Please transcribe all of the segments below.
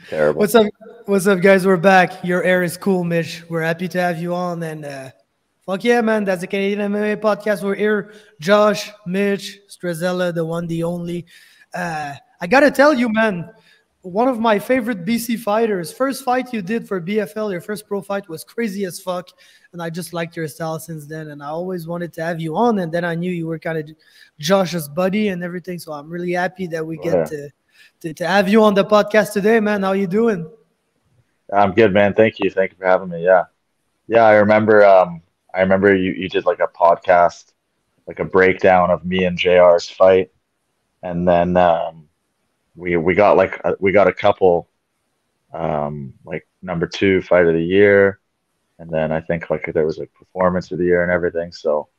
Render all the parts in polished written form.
Terrible. What's up? What's up, guys? We're back. Your air is cool, Mitch. We're happy to have you on. And fuck yeah, man. That's the Canadian MMA podcast. We're here. Josh, Mitch, Strazzella, the one, the only. I got to tell you, man, one of my favorite BC fighters. First fight you did for BFL, your first pro fight, was crazy as fuck. And I just liked your style since then. And I always wanted to have you on. And then I knew you were kind of Josh's buddy and everything. So I'm really happy that we get to have you on the podcast today, man. How you doing? I'm good, man. Thank you. Thank you for having me. Yeah. Yeah, I remember you did like a podcast, like a breakdown of me and JR's fight. And then we got a couple like #2 fight of the year. And then I think like there was a performance of the year and everything. So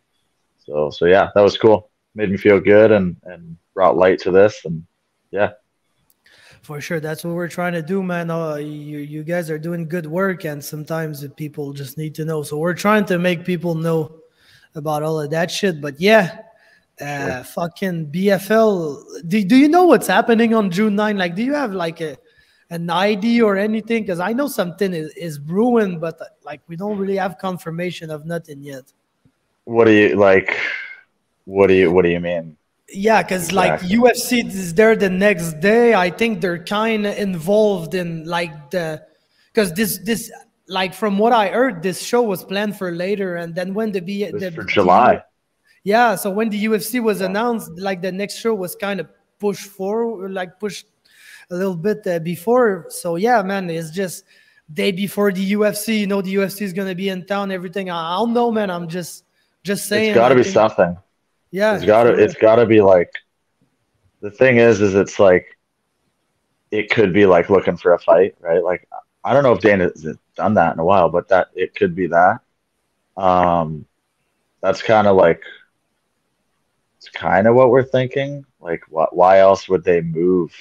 yeah, that was cool. Made me feel good and brought light to this, and yeah. For sure. That's what we're trying to do, man. You guys are doing good work, and sometimes the people just need to know. So we're trying to make people know about all of that shit. But yeah, Sure. fucking BFL. Do you know what's happening on June 9? Like, do you have like an ID or anything? Because I know something is brewing, but like we don't really have confirmation of nothing yet. What do you like? What do you mean? Yeah, because like UFC is there the next day. I think they're kind of involved in like because this like from what I heard, this show was planned for later, and then when For July. Yeah, so when the UFC was announced, like the next show was kind of pushed forward, like pushed a little bit before. So yeah, man, it's just day before the UFC. You know, the UFC is gonna be in town. Everything. I don't know, man. I'm just saying. It's got to be something. Yeah, it's gotta be like, the thing is it's like it could be like looking for a fight, right? Like I don't know if Dana's done that in a while, but that it could be that. That's kind of like, it's kind of what we're thinking. Like why else would they move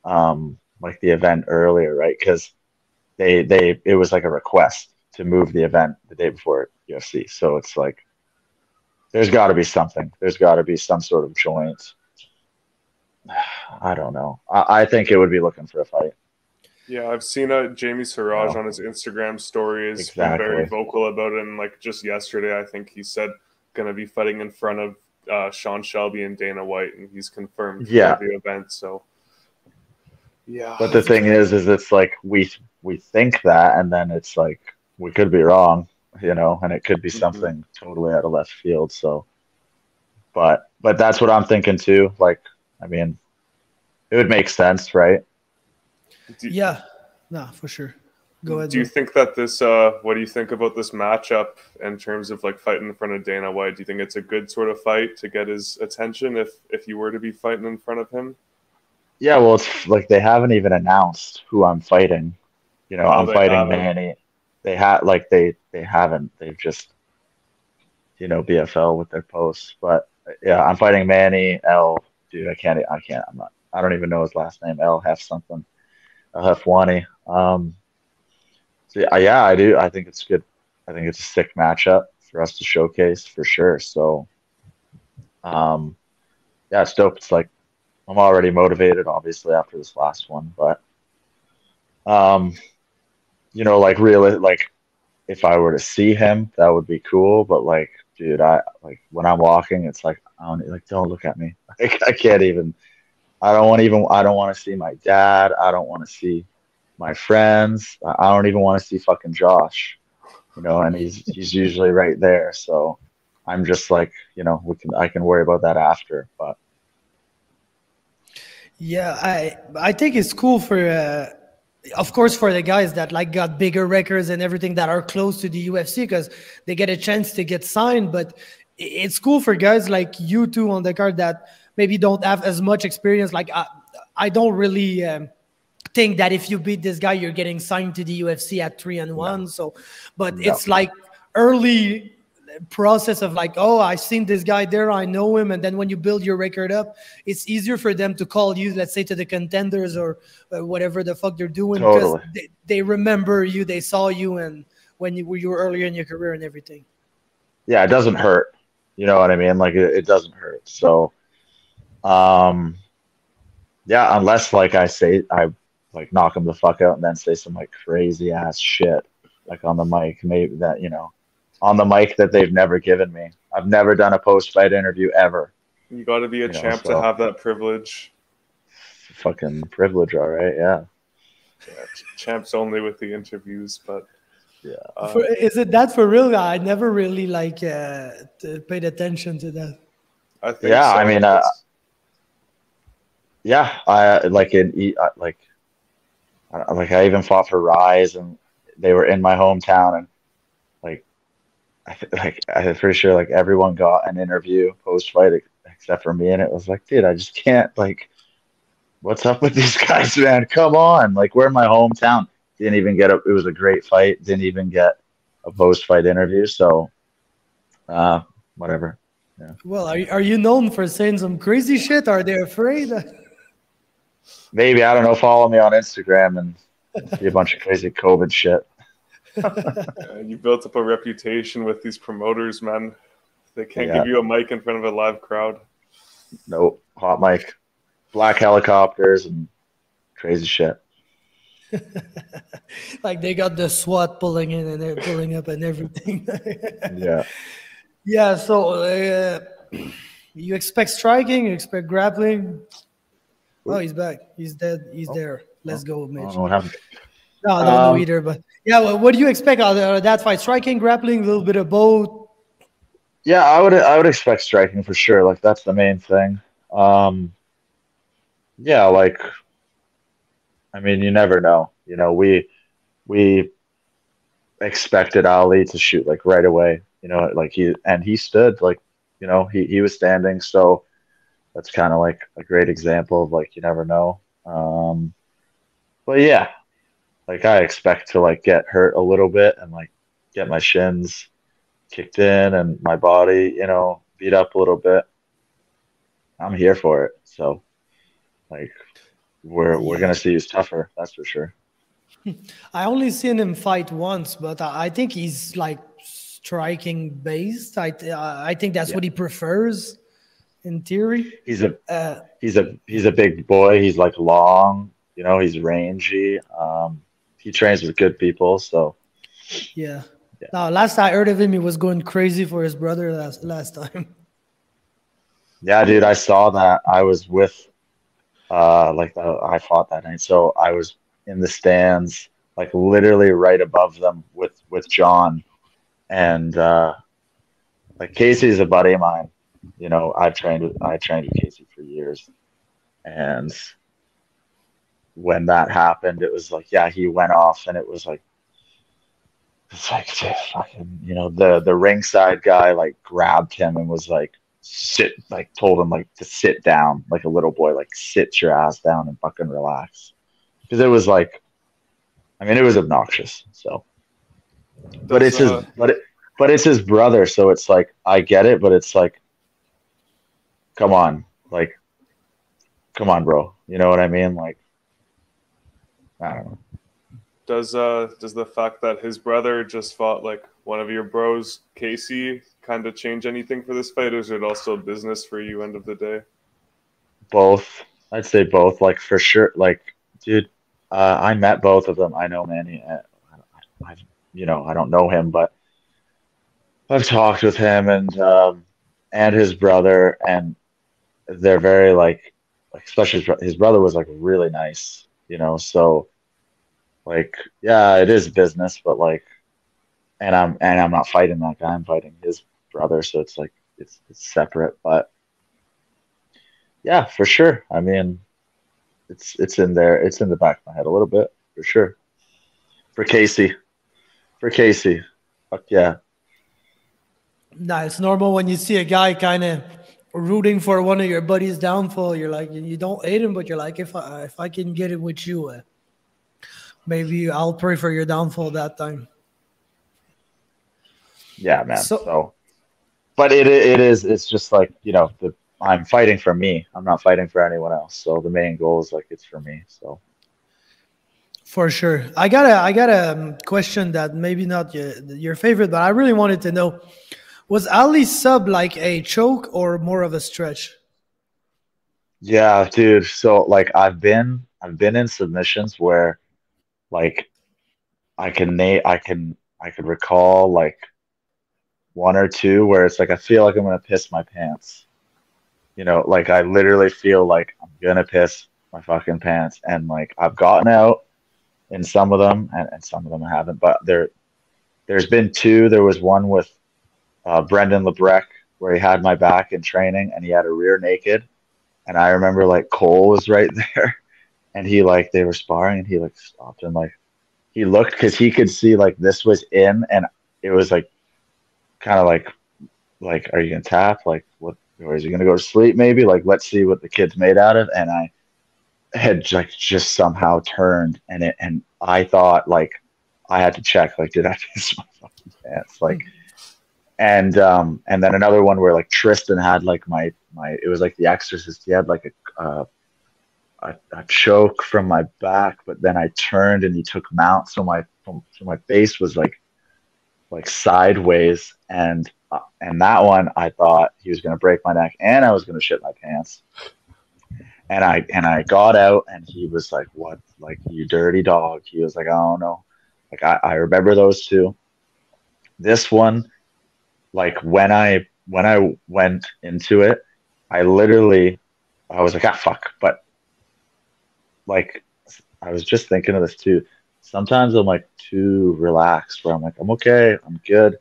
like the event earlier, right? Because it was like a request to move the event the day before UFC. So it's like, there's got to be something. There's got to be some sort of joint. I don't know. I think it would be looking for a fight. Yeah, I've seen Jamie Siraj on his Instagram story has been very vocal about it. And like just yesterday, I think he said going to be fighting in front of Sean Shelby and Dana White, and he's confirmed for the event. So yeah. But the thing is it's like we think that, and then it's like we could be wrong. You know, and it could be something totally out of left field. So, but that's what I'm thinking too. Like, I mean, it would make sense, right? Yeah, no, for sure. Go ahead. Do you think that this? What do you think about this matchup in terms of like fighting in front of Dana White? Do you think it's a good sort of fight to get his attention if you were to be fighting in front of him? Yeah, well, it's like they haven't even announced who I'm fighting. You know, I'm fighting Manny. They haven't. They've just, you know, BFL with their posts. But yeah, I'm fighting Manny L. Dude, I can't. I don't even know his last name. L Hef something. L Hefwani. So yeah, I do. I think it's good. I think it's a sick matchup for us to showcase for sure. So, yeah, it's dope. It's like I'm already motivated, obviously, after this last one, but you know, like really, like if I were to see him, that would be cool. But like, dude, I like when I'm walking, it's like don't look at me. Like I can't even. I don't want to see my dad. I don't want to see my friends. I don't even want to see fucking Josh. You know, and he's usually right there. So I'm just like, you know, I can worry about that after. But yeah, I think it's cool for. Of course, for the guys that like got bigger records and everything that are close to the UFC, because they get a chance to get signed. But it's cool for guys like you two on the card that maybe don't have as much experience. Like I don't really think that if you beat this guy, you're getting signed to the UFC at 3-1. No. So, but it's like early process of like, oh, I seen this guy there, I know him, and then when you build your record up, it's easier for them to call you, let's say, to the contenders or whatever the fuck they're doing, because they remember you, they saw you, and when you were earlier in your career and everything. Yeah, it doesn't hurt. You know what I mean? Like it doesn't hurt. So, yeah, unless like I say, like knock him the fuck out and then say some like crazy ass shit like on the mic, maybe that, on the mic that they've never given me. I've never done a post-fight interview ever. You got to be a champ to have that privilege. Fucking privilege, all right, yeah. Champs only with the interviews, but yeah. Is it that for real? I never really paid attention to that. I think so. I mean, yeah, I I even fought for Rise, and they were in my hometown, and I'm pretty sure like everyone got an interview post fight except for me, and it was like, dude, I just can't what's up with these guys, man? Come on, like we're in my hometown. Didn't even get it was a great fight. Didn't even get a post fight interview, so whatever. Yeah. Well, are you known for saying some crazy shit? Are they afraid? Maybe, I don't know. Follow me on Instagram and see a bunch of crazy COVID shit. You built up a reputation with these promoters, man. They can't give you a mic in front of a live crowd. Nope. Hot mic, black helicopters, and crazy shit. Like they got the SWAT pulling in and they're pulling up and everything. Yeah. Yeah. So you expect striking? You expect grappling? Oh, he's back. He's dead. He's there. Let's go, Mitch. I don't know what happened. No, I don't know either. But yeah, well, what do you expect out of that fight? Striking, grappling, a little bit of both. Yeah, I would expect striking for sure. Like that's the main thing. Yeah, like I mean, you never know. We expected Ali to shoot like right away. Like he stood like he was standing. So that's kind of like a great example of like you never know. But yeah, like I expect to like get hurt a little bit and like get my shins kicked in and my body, beat up a little bit. I'm here for it. So like we're gonna see who's tougher, that's for sure. I only seen him fight once, but I think he's like striking based. I think that's what he prefers in theory. He's a big boy. He's like long, he's rangy. He trains with good people, so yeah. Now, last I heard of him, he was going crazy for his brother last time. Yeah, dude, I saw that. I was with I fought that night, so I was in the stands, like literally right above them with John, and like Casey's a buddy of mine. I trained with Casey for years, and when that happened, it was like, yeah, he went off, and it's like fucking, the ringside guy like grabbed him and was like, told him like to sit down, like a little boy, like sit your ass down and fucking relax, because it was like, I mean, it was obnoxious. So, but it's his brother, so it's like I get it, but it's like, come on, bro. You know what I mean? Like, I don't know. Does the fact that his brother just fought like one of your bros, Casey, kind of change anything for this fight, or is it also business for you end of the day? Both. I'd say both. Like for sure. Like, dude, I met both of them. I know Manny. I don't know him, but I've talked with him and his brother, and they're very like especially his brother was like really nice, so like, yeah, it is business, but like, and I'm not fighting that guy, I'm fighting his brother, so it's like it's separate, but yeah, for sure. I mean, it's in there, it's in the back of my head a little bit, for sure. For Casey, fuck yeah. Nah, it's normal when you see a guy kind of rooting for one of your buddies' downfall. You're like, you don't hate him, but you're like, if I can get it with you, maybe I'll pray for your downfall that time. Yeah, man. So but it's just like, I'm fighting for me. I'm not fighting for anyone else. So the main goal is like, it's for me. So for sure. I got a question that maybe not your favorite, but I really wanted to know, was Ali's sub like a choke or more of a stretch? Yeah, dude. So like I've been I've been in submissions where like I could recall like one or two where it's like I feel like I'm gonna piss my pants. Like I literally feel like I'm gonna piss my fucking pants, and like I've gotten out in some of them, and some of them I haven't. But there's been two. There was one with Brendan Lebrecq where he had my back in training, and he had a rear naked, and I remember like Cole was right there, and he like they were sparring, and he like stopped and like he looked because he could see like this was in, and it was like kind of like are you gonna tap, like what, or is he gonna go to sleep maybe, like let's see what the kid's made out of. And I had like just somehow turned, and I thought like I had to check, like did I piss my fucking pants, like. And then another one where like Tristan had like my it was like The Exorcist, he had like a choke from my back, but then I turned and he took mount, so my face was like sideways, and that one I thought he was gonna break my neck and I was gonna shit my pants. And I got out, and he was like, "What? Like, you dirty dog." He was like, "Oh no." Like I remember those two. This one, like when I went into it, I was like, ah, fuck. But like I was just thinking of this too. Sometimes I'm like too relaxed where I'm like, I'm okay, I'm good.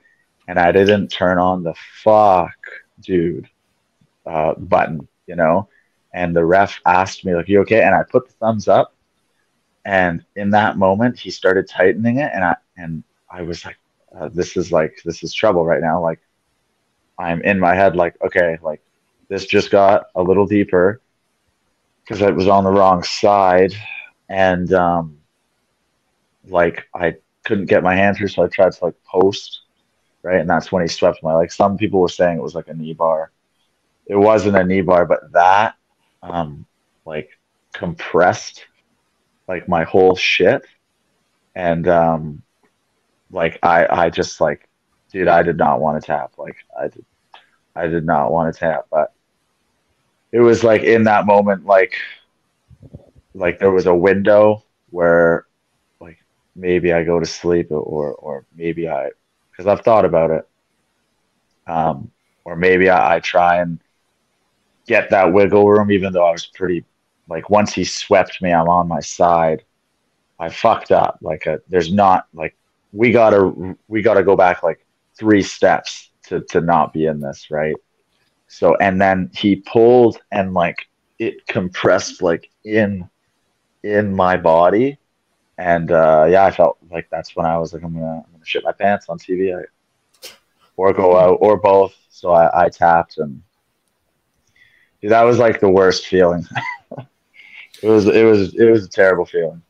And I didn't turn on the fuck dude button, and the ref asked me like, you okay? And I put the thumbs up, and in that moment he started tightening it, and I was like, this is trouble right now. Like I'm in my head like, okay, like this just got a little deeper because it was on the wrong side, and like I couldn't get my hand through, so I tried to like post, right, and that's when he swept my, like some people were saying it was like a knee bar. It wasn't a knee bar, but that like compressed like my whole shit, and like I just like, dude, I did not want to tap. Like I did not want to tap, but it was like in that moment, like there was a window where like maybe I go to sleep, or maybe because I've thought about it, or maybe I try and get that wiggle room, even though I was pretty, like once he swept me, I'm on my side. I fucked up. Like there's not like we gotta go back like 3 steps to not be in this, right? So, and then he pulled, and like it compressed like in my body, and yeah, I felt like that's when I was like, I'm gonna shit my pants on TV, or go out, or both. So I tapped, and dude, that was like the worst feeling. It was a terrible feeling,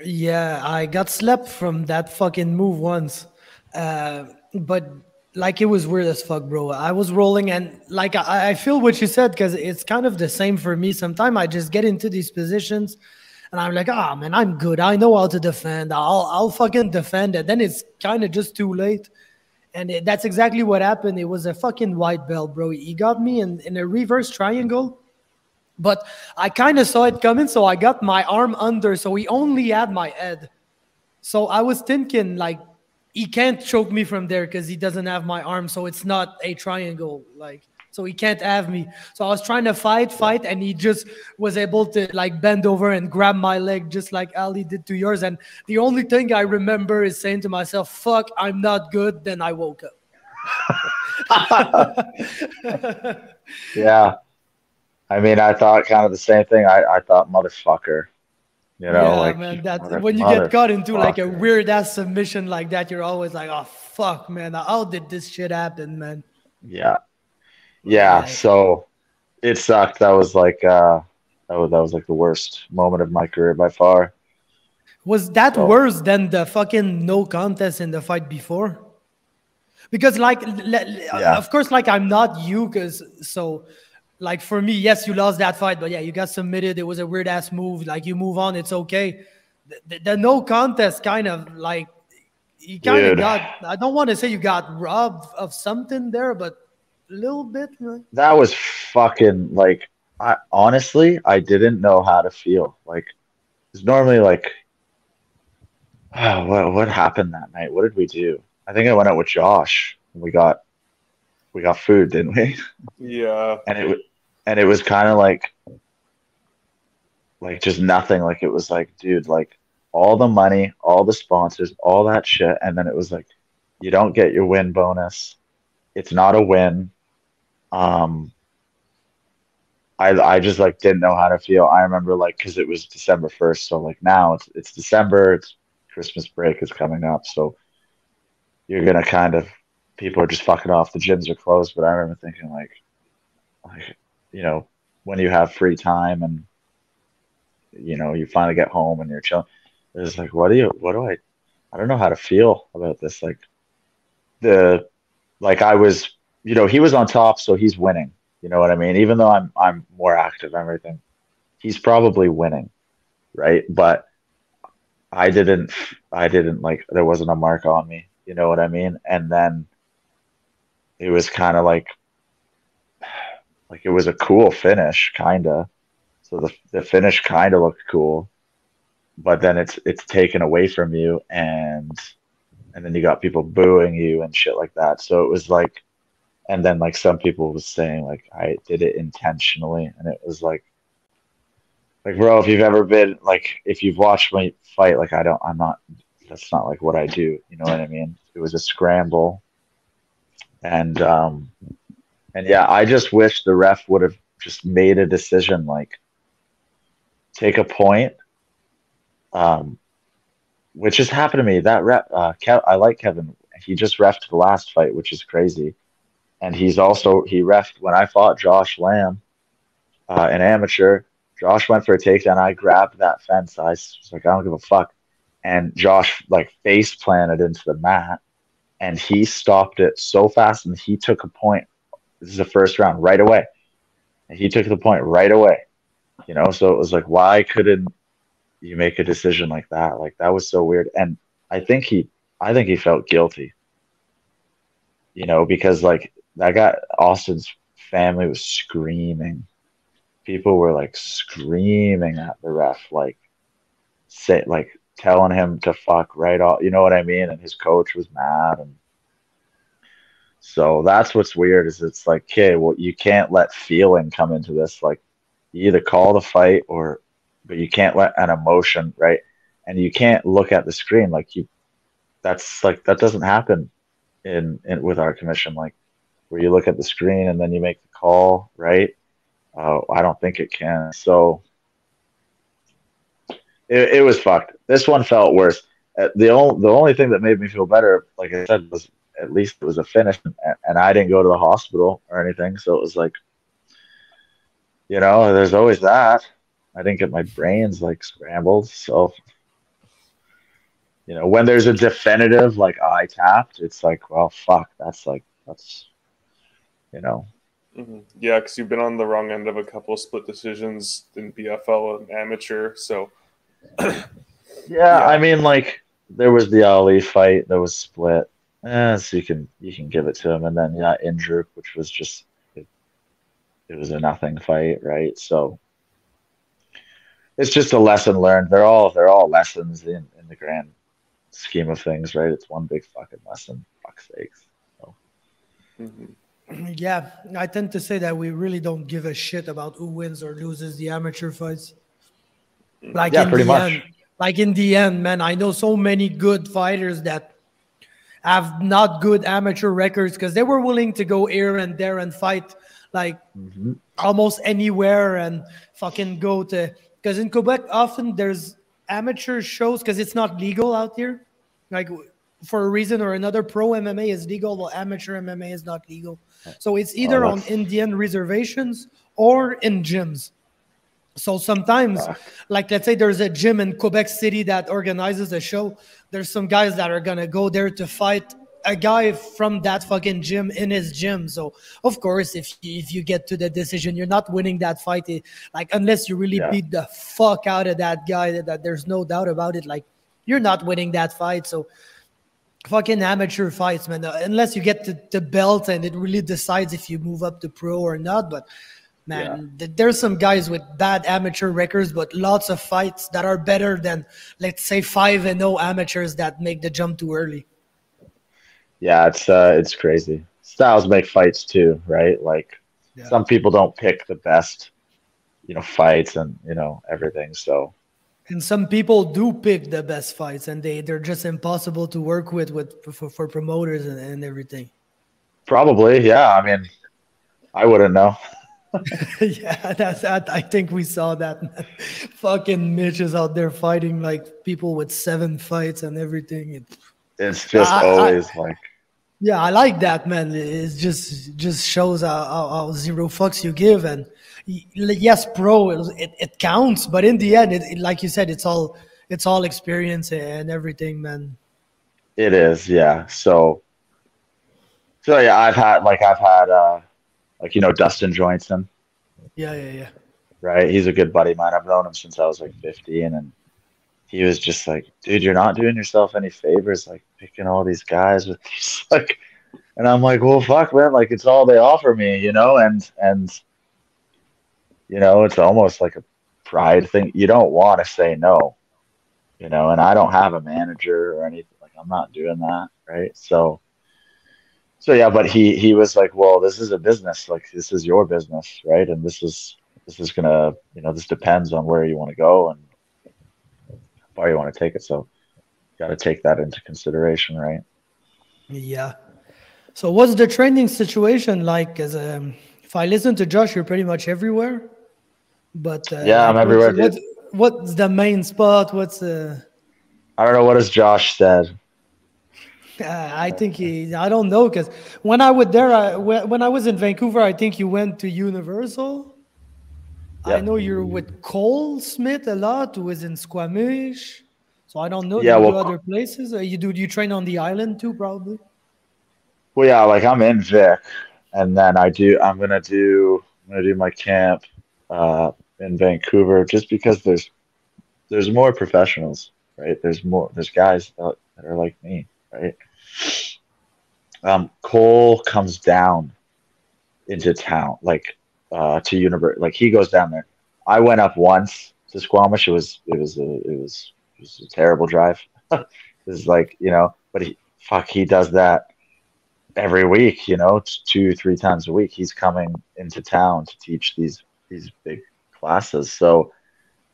Yeah, I got slept from that fucking move once. But like it was weird as fuck, bro. I was rolling, and like I feel what you said, because it's kind of the same for me. Sometimes I just get into these positions and I'm like, ah, man, I'm good. I know how to defend. I'll fucking defend it. Then it's kind of just too late. And that's exactly what happened. It was a fucking white belt, bro. He got me in a reverse triangle, but I kind of saw it coming, so I got my arm under, so he only had my head. So I was thinking, like, he can't choke me from there because he doesn't have my arm, so it's not a triangle, like, so he can't have me. So I was trying to fight, and he just was able to, like, bend over and grab my leg just like Ali did to yours. And the only thing I remember is saying to myself, fuck, I'm not good. Then I woke up. Yeah. I mean, I thought kind of the same thing. I thought, motherfucker. Yeah, like, man, that when you get caught into like a weird ass submission like that, you're always like, oh fuck, man, how did this shit happen, man? Yeah. So it sucked. That was like that was like the worst moment of my career by far. Was that worse than the fucking no contest in the fight before? Because like, of course, like I'm not you, like for me, yes, you lost that fight, but yeah, you got submitted. It was a weird ass move. Like you move on, it's okay. The no contest kind of like, you kind of got, I don't want to say you got robbed of something there, but a little bit. Right? That was fucking like, I honestly, I didn't know how to feel. Like, it's normally like, oh, what happened that night? What did we do? I think I went out with Josh. And we got food, didn't we? Yeah. And it was kind of like just nothing. Like it was like, dude, like all the money, all the sponsors, all that shit, and then it was like, you don't get your win bonus. It's not a win. Um, I just like didn't know how to feel. I remember like because it was December 1st, so like now it's December, it's Christmas break is coming up, so you're gonna kind of people are just fucking off. The gyms are closed, but I remember thinking like you know when you have free time and you finally get home and you're chilling. It's like what do I don't know how to feel about this. Like the like I was he was on top, so he's winning. You know what I mean? Even though I'm more active and everything, he's probably winning, right? But I didn't like there wasn't a mark on me. You know what I mean? And then it was kind of like it was a cool finish, kinda. So the finish kind of looked cool, but then it's taken away from you, and then you got people booing you and shit like that. So it was like, and then like some people was saying like I did it intentionally, and it was like bro, if you've ever been like if you've watched me fight, like I'm not that's not like what I do. You know what I mean? It was a scramble, and yeah, I just wish the ref would have just made a decision like take a point. Um, which has happened to me. That I like Kevin. He just refed the last fight, which is crazy. And he refed when I fought Josh Lamb, an amateur. Josh went for a takedown. I grabbed that fence. I was like, I don't give a fuck. And Josh like face planted into the mat, and he stopped it so fast, and he took a point. This is the first round right away, and he took the point right away. So it was like, why couldn't you make a decision like that? Like that was so weird. And I think he felt guilty, because like that guy Austin's family was screaming. People were like screaming at the ref, like telling him to fuck right off. You know what I mean? And his coach was mad, and so that's what's weird is it's like, okay, well, you can't let feeling come into this. Like you either call the fight but you can't let an emotion, right? And you can't look at the screen that doesn't happen in with our commission, like where you look at the screen and then you make the call, right? I don't think it can. So it was fucked. This one felt worse. The only thing that made me feel better, like I said, was at least it was a finish, and I didn't go to the hospital or anything. So it was like, there's always that. I didn't get my brains like scrambled. So, when there's a definitive like I tapped, it's like, well, fuck, that's, Mm-hmm. Yeah, because you've been on the wrong end of a couple of split decisions in BFL and amateur. So, yeah, I mean, like there was the Ali fight that was split. So you can give it to him, and then injured, which was just it was a nothing fight, right? So. It's just a lesson learned. They're all lessons in the grand scheme of things, right? It's one big fucking lesson. Fuck's sakes. So. Yeah, I tend to say that we really don't give a shit about who wins or loses the amateur fights. Pretty much. Like in the end, man, I know so many good fighters that have not good amateur records because they were willing to go here and there and fight like almost anywhere and fucking go to. Because in Quebec, often there's amateur shows because it's not legal out here. Like for a reason or another, pro MMA is legal, while amateur MMA is not legal. So it's either on Indian reservations or in gyms. So sometimes, like let's say there's a gym in Quebec City that organizes a show. There's some guys that are going to go there to fight a guy from that fucking gym in his gym. So of course, if you get to the decision, you're not winning that fight. Like unless you really beat the fuck out of that guy, that there's no doubt about it. Like you're not winning that fight. So fucking amateur fights, man. Unless you get the belt and it really decides if you move up to pro or not. But Man, there's some guys with bad amateur records, but lots of fights that are better than, let's say, 5-0 amateurs that make the jump too early. Yeah, it's crazy. Styles make fights too, right? Like some people don't pick the best, fights and everything. So, and some people do pick the best fights, and they're just impossible to work with for promoters and everything. Probably, yeah. I mean, I wouldn't know. I think we saw that. Fucking Mitch is out there fighting like people with 7 fights and everything. It's just always like. Yeah, I like that, man. It just shows how zero fucks you give, and yes, bro, it counts, but in the end, like you said, it's all experience and everything, man. It is, yeah. So yeah, I've had Dustin Johnson. Yeah. Right, he's a good buddy of mine. I've known him since I was like 15, and he was just like, dude, you're not doing yourself any favors, like picking all these guys with these like, and I'm like, well, fuck, man, like it's all they offer me, and it's almost like a pride thing. You don't want to say no, and I don't have a manager or anything. Like I'm not doing that, right? So yeah, but he was like, well, this is a business, like this is your business, right? And this is gonna, this depends on where you want to go and how far you want to take it. So got to take that into consideration, right? Yeah. So what's the training situation like? As if I listen to Josh, you're pretty much everywhere. But yeah, I'm everywhere. What's the main spot? What's I don't know. What has Josh said? I think I don't know, because when I was there, when I was in Vancouver, I think you went to Universal. Yep. I know you're with Cole Smith a lot, who was in Squamish. So I don't know. Yeah, do you go other places? Do you train on the island too, probably? Well, yeah, like I'm in Vic, and then I'm gonna do my camp in Vancouver, just because there's more professionals, right? There's guys that are like me, right? Cole comes down into town, like to University, like he goes down there. I went up once to Squamish. It was a terrible drive. It was like, but he does that every week, 2-3 times a week. He's coming into town to teach these big classes. So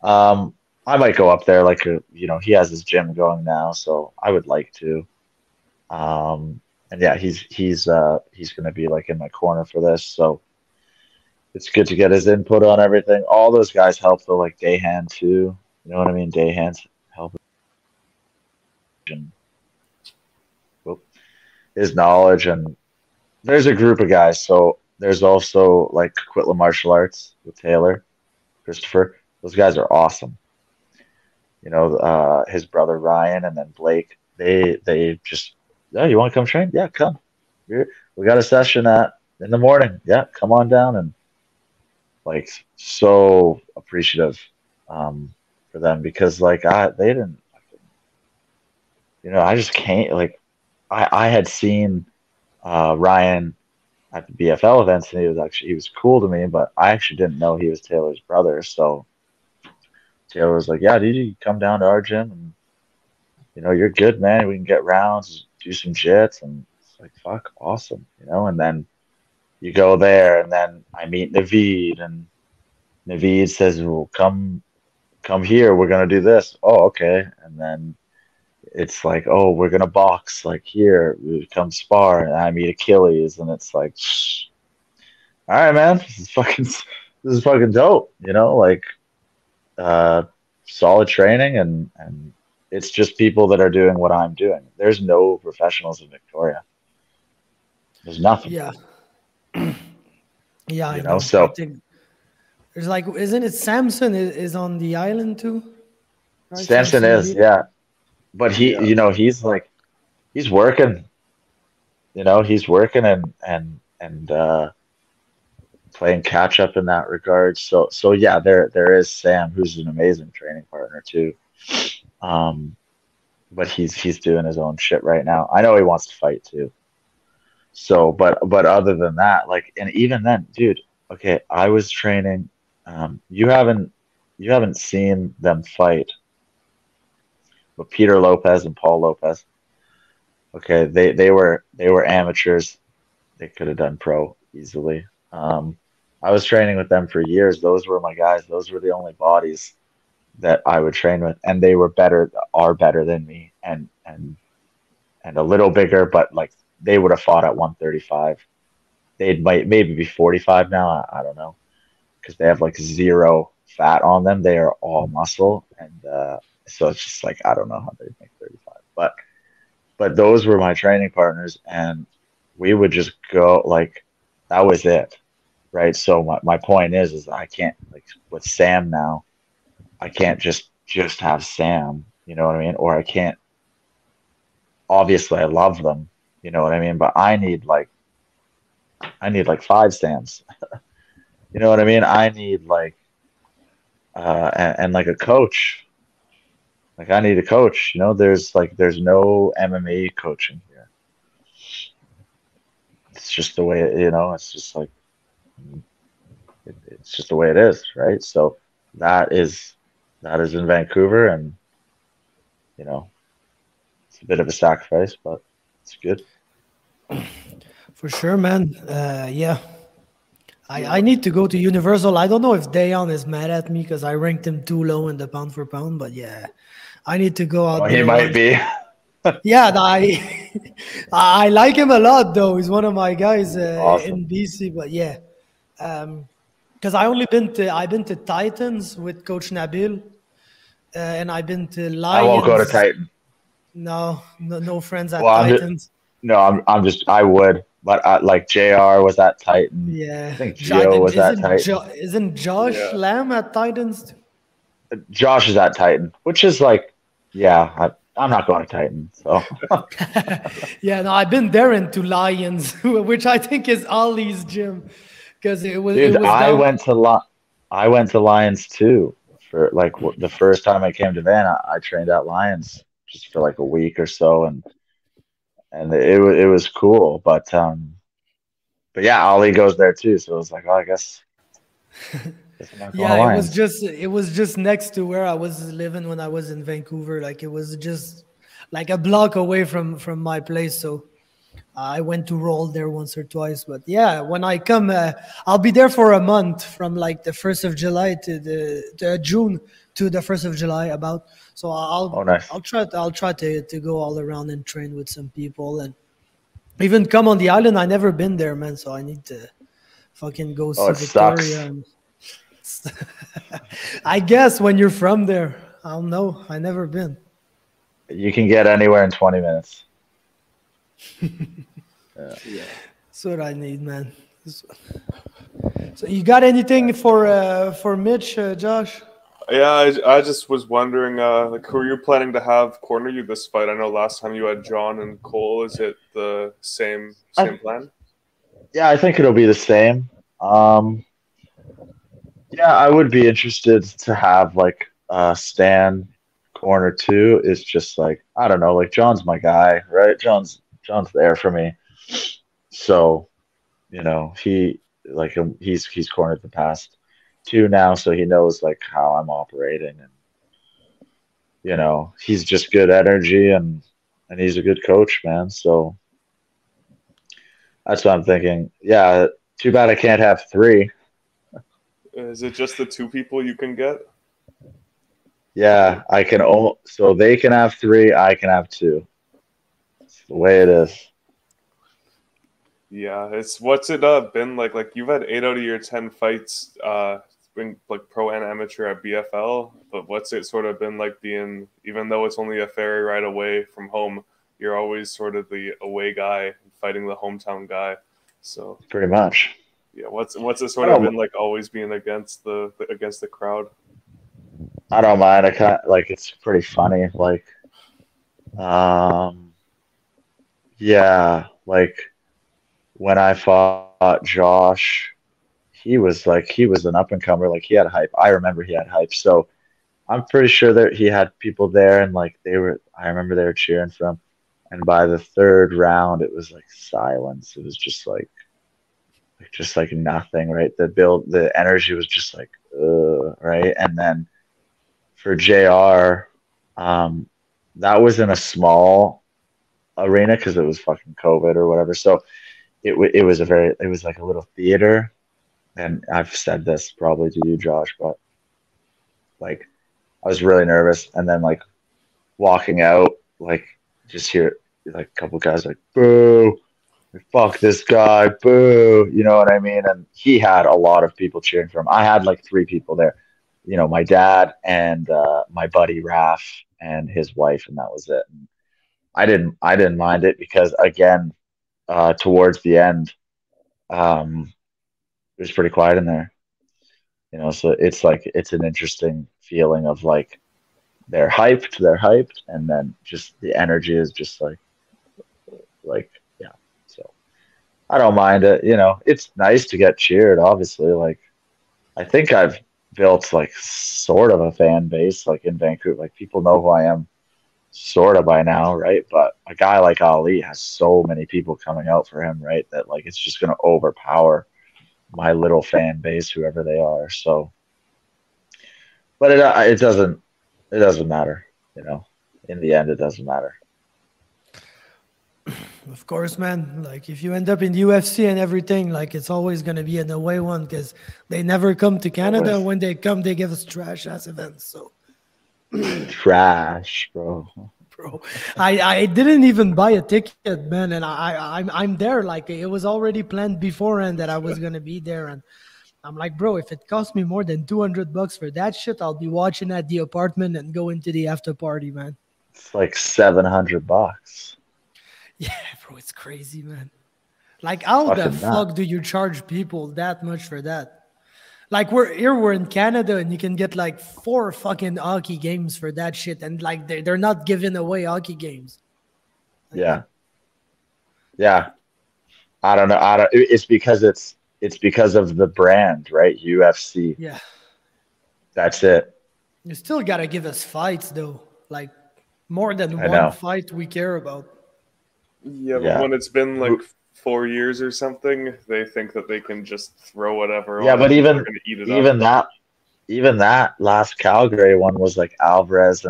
I might go up there, like he has his gym going now, so I would like to. And yeah, he's going to be like in my corner for this, so it's good to get his input on everything. All those guys help though, like Dayhan too. You know what I mean? Dayhan's help his knowledge, and there's a group of guys. So there's also like Quitla Martial Arts with Taylor, Christopher. Those guys are awesome. His brother Ryan and then Blake. They just, yeah, you want to come train? Yeah, come. We got a session in the morning. Yeah, come on down, and like so appreciative for them, because like they didn't, I just can't, like I had seen Ryan at the BFL events, and he was cool to me, but I actually didn't know he was Taylor's brother. So Taylor was like, yeah, dude, you come down to our gym and you're good, man. We can get rounds, do some jits, and it's like, fuck, awesome, and then you go there, and then I meet Naveed, and Naveed says, well, come here, we're gonna do this. Oh, okay. And then it's like, oh, we're gonna box, like here, we come spar, and I meet Achilles, and it's like, all right, man, this is fucking dope, like solid training, and it's just people that are doing what I'm doing. There's no professionals in Victoria. There's nothing. Yeah. Yeah, I know. So I think there's like, isn't it Samson is on the island too? Right? Samson is, yeah. But he's like, he's working. He's working and playing catch up in that regard. So yeah, there is Sam, who's an amazing training partner too. But he's doing his own shit right now. I know he wants to fight too. So, but other than that, like, and even then, dude, okay, I was training. You haven't seen them fight, but Peter Lopez and Paul Lopez. Okay, they were amateurs. They could have done pro easily. I was training with them for years. Those were my guys. Those were the only bodies that I would train with, and they are better than me, and a little bigger, but like they would have fought at 135. They'd might maybe be 45 now. I don't know because they have like zero fat on them. They are all muscle, and so it's just like I don't know how they make 35. But those were my training partners, and we would just go like that was it, right? So my point is I can't like with Sam now. I can't just have Sam, you know what I mean? Or I can't. Obviously, I love them, you know what I mean? But I need like five Sams, you know what I mean? I need like and like a coach. Like I need a coach, you know. There's no MMA coaching here. It's just the way you know. It's just like it's just the way it is, right? So that is that is in Vancouver, and you know it's a bit of a sacrifice, but it's good. For sure, man. Yeah. I need to go to Universal. I don't know if Dayon is mad at me because I ranked him too low in the pound for pound, but yeah, I need to go Oh, out he there might once. be. Yeah, I like him a lot though. He's one of my guys Awesome. in BC, but yeah, because I've been to Titans with Coach Nabil, and I've been to I won't go to Lions. Titan. No, no friends Well, at Titans. I'm just I would, but like JR was at Titan. I Yeah, think Gio was at Titan. Isn't Josh Yeah. Lamb at Titans? Josh is at Titan, which is like, yeah, I'm not going to Titan. So Yeah, no, I've been there into Lions, which I think is Ali's gym, because it dude, was down. I went to Lions too for like the first time I came to Van. I trained at Lions just for like a week or so, and it was cool. But yeah, Ali goes there too. So it was like, oh, I guess I'm not going to Yeah, Lions. it was just next to where I was living when I was in Vancouver. Like it was just like a block away from my place. So I went to roll there once or twice. But yeah, when I come, I'll be there for a month from like the 1st of July to June to the 1st of July about. So Oh, nice. I'll try to go all around and train with some people and even come on the island. I never been there, man. So I need to fucking go Oh, see it Victoria. sucks. And I guess when you're from there, I don't know. I never been. You can get anywhere in 20 minutes. Yeah. Yeah. That's what I need, man. So you got anything for Mitch, Josh? Yeah, I just was wondering, like, who are you planning to have corner you this fight? I know last time you had John and Cole. Is it the same I, plan? yeah, I think it'll be the same. Yeah, I would be interested to have like Stan corner two. Is just like I don't know, like John's my guy, right? John's there for me. So, he like he's cornered the past two now, so he knows like how I'm operating, and he's just good energy, and he's a good coach, man. So that's what I'm thinking. Yeah, too bad I can't have three. Is it just the two people you can get? Yeah, I can so they can have three, I can have two. It's the way it is. Yeah, what's it been like? Like you've had 8 out of your 10 fights, been like pro and amateur at BFL. But what's it sort of been like being, even though it's only a ferry ride away from home, you're always sort of the away guy fighting the hometown guy. So Pretty much. yeah, what's it I sort of don't been like always being against the crowd? I don't mind. I kind of like it's pretty funny. Like, um, yeah, like when I fought Josh, he was an up and comer. Like he had hype. I remember he had hype. So I'm pretty sure that he had people there, and like I remember they were cheering for him. And by the third round, it was like silence. It was just like like just like nothing, right? The energy was just like, right? And then for JR, that was in a small arena because it was fucking COVID or whatever. So it was like a little theater. And I've said this probably to you, Josh, but like I was really nervous. And then like walking out, like just hear like a couple guys like, boo, fuck this guy, boo. You know what I mean? And he had a lot of people cheering for him. I had like 3 people there. You know, my dad and my buddy Raf and his wife, and that was it. And I didn't mind it because again, towards the end, it was pretty quiet in there. You know, so it's like it's an interesting feeling of like they're hyped, and then just the energy is just like yeah. So I don't mind it. You know, it's nice to get cheered. Obviously, like I think I've built like sort of a fan base like in Vancouver. Like people know who I am sort of by now, right? But a guy like Ali has so many people coming out for him, right? That like it's just going to overpower my little fan base, whoever they are. So, but it doesn't matter, you know. In the end, it doesn't matter. Of course, man. Like if you end up in UFC and everything, like it's always gonna be an away one because they never come to Canada. Always. When they come, they give us trash ass events. So trash, bro. Bro, I didn't even buy a ticket, man, and I'm there. Like it was already planned beforehand that I was gonna be there, and I'm like, bro, if it costs me more than $200 for that shit, I'll be watching at the apartment and go into the after party, man. It's like $700. Yeah, bro, it's crazy, man. Like, how the fuck do you charge people that much for that? Like we're in Canada and you can get like 4 fucking hockey games for that shit, and like they're not giving away hockey games. Yeah. I don't know. It's because of the brand, right? UFC. Yeah. That's it. You still gotta give us fights though. Like more than one fight we care about. Yeah, but when it's been like 4 years or something, they think that they can just throw whatever. Yeah, but even that last Calgary one was like Alvarez